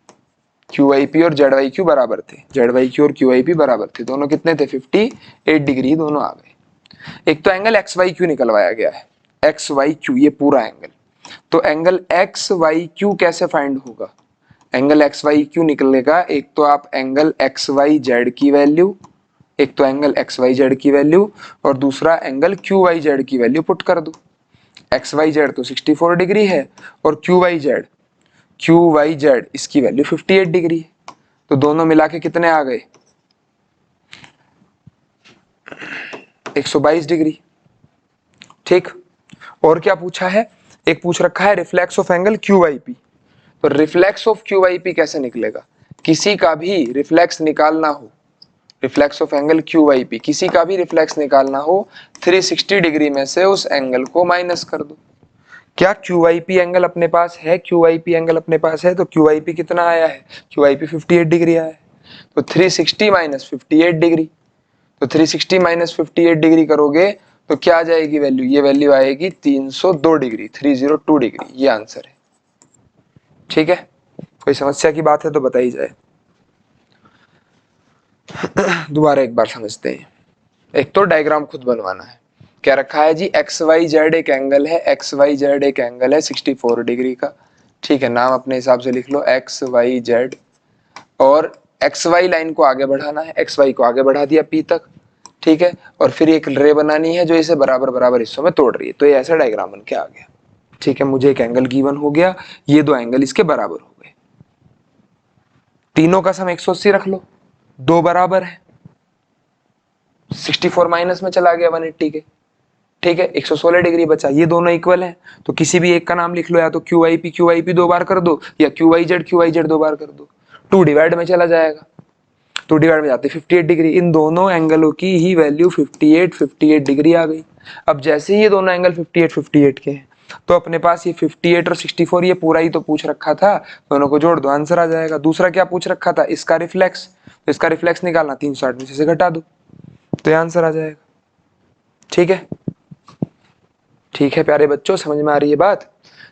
क्यू वाई पी और जेड वाई क्यू बराबर थे, जेड वाई क्यू और क्यू वाई पी बराबर थे, दोनों कितने थे 58 डिग्री, दोनों आ गए। एक तो एंगल एक्स वाई क्यू निकलवाया गया है, एक्स वाई क्यू ये पूरा एंगल, तो एंगल एक्स वाई क्यू कैसे फाइंड होगा, एंगल एक्स वाई क्यू निकलेगा, एक तो आप एंगल एक्स वाई जेड की वैल्यू, एक तो एंगल एक्स वाई जेड की वैल्यू और दूसरा एंगल क्यू वाई जेड की वैल्यू पुट कर दो। एक्स वाई जेड तो 64 डिग्री है और क्यू वाई जेड इसकी वैल्यू 58 डिग्री है, तो दोनों मिला के कितने आ गए 122 डिग्री। ठीक, और क्या पूछा है, एक पूछ रखा है reflex of angle Q Y P, तो reflex of Q Y P कैसे निकलेगा, किसी का भी रिफ्लेक्स निकालना हो, reflex of angle Q Y P, किसी का भी रिफ्लेक्स निकालना हो 360 डिग्री में से उस एंगल को माइनस कर दो। क्या क्यू वाई पी एंगल अपने पास है, क्यू वाई पी एंगल अपने पास है, तो क्यू वाई पी कितना आया है, क्यू वाई पी 58 डिग्री आया है, तो 360 माइनस 58 डिग्री, तो 360 माइनस 58 डिग्री करोगे तो क्या आ जाएगी वैल्यू, ये वैल्यू आएगी 302 डिग्री, 302 डिग्री, ये आंसर है। ठीक है, कोई समस्या की बात है तो बताई जाए। दोबारा एक बार समझते हैं, एक तो डायग्राम खुद बनवाना है, क्या रखा है जी एक्स वाई जेड एक एंगल है, एक्स वाई जेड एक एंगल है 64 डिग्री का। ठीक है, नाम अपने हिसाब से लिख लो एक्स वाई जेड, और एक्स वाई लाइन को आगे बढ़ाना है, एक्स वाई को आगे बढ़ा दिया पी तक। ठीक है, और फिर एक रे बनानी है जो इसे बराबर बराबर हिस्सों में तोड़ रही है, तो ये ऐसा डायग्राम बन के आ गया। ठीक है, मुझे एक एंगल गिवन हो गया, ये दो एंगल इसके बराबर हो गए, तीनों का सम 180 रख लो, दो बराबर है, 64 माइनस में चला गया 180 के, ठीक है, 116 डिग्री बचा। ये दोनों इक्वल है तो किसी भी एक का नाम लिख लो, या तो क्यू आई पी 2 बार कर दो, या क्यू आई जेड 2 बार कर दो। 2 डिवाइड में चला जाएगा, 2 डिवाइड में जाते 58 डिग्री। इन दोनों एंगलों की ही वैल्यू 58 डिग्री आ गई। अब जैसे ही ये दोनों एंगल 58 के हैं, तो अपने पास ये 58 और 64 ये पूरा ही तो पूछ रखा था, दोनों को जोड़ दो, आंसर आ जाएगा। दूसरा क्या पूछ रखा था, इसका रिफ्लेक्स, तो इसका रिफ्लेक्स निकालना, 360 में से घटा दो, तो ये आंसर आ जाएगा। ठीक है, ठीक है प्यारे बच्चों, समझ में आ रही है बात।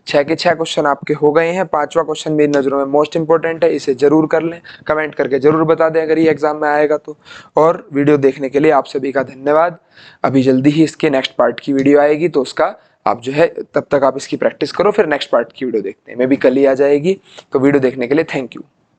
6 के 6 क्वेश्चन आपके हो गए हैं। 5वां क्वेश्चन मेरी नजरों में मोस्ट इंपोर्टेंट है, इसे जरूर कर लें, कमेंट करके जरूर बता दें अगर ये एग्जाम में आएगा तो। और वीडियो देखने के लिए आप सभी का धन्यवाद। अभी जल्दी ही इसके नेक्स्ट पार्ट की वीडियो आएगी, तो उसका आप जो है तब तक आप इसकी प्रैक्टिस करो, फिर नेक्स्ट पार्ट की वीडियो देखते हैं। मे भी कल ही आ जाएगी, तो वीडियो देखने के लिए थैंक यू।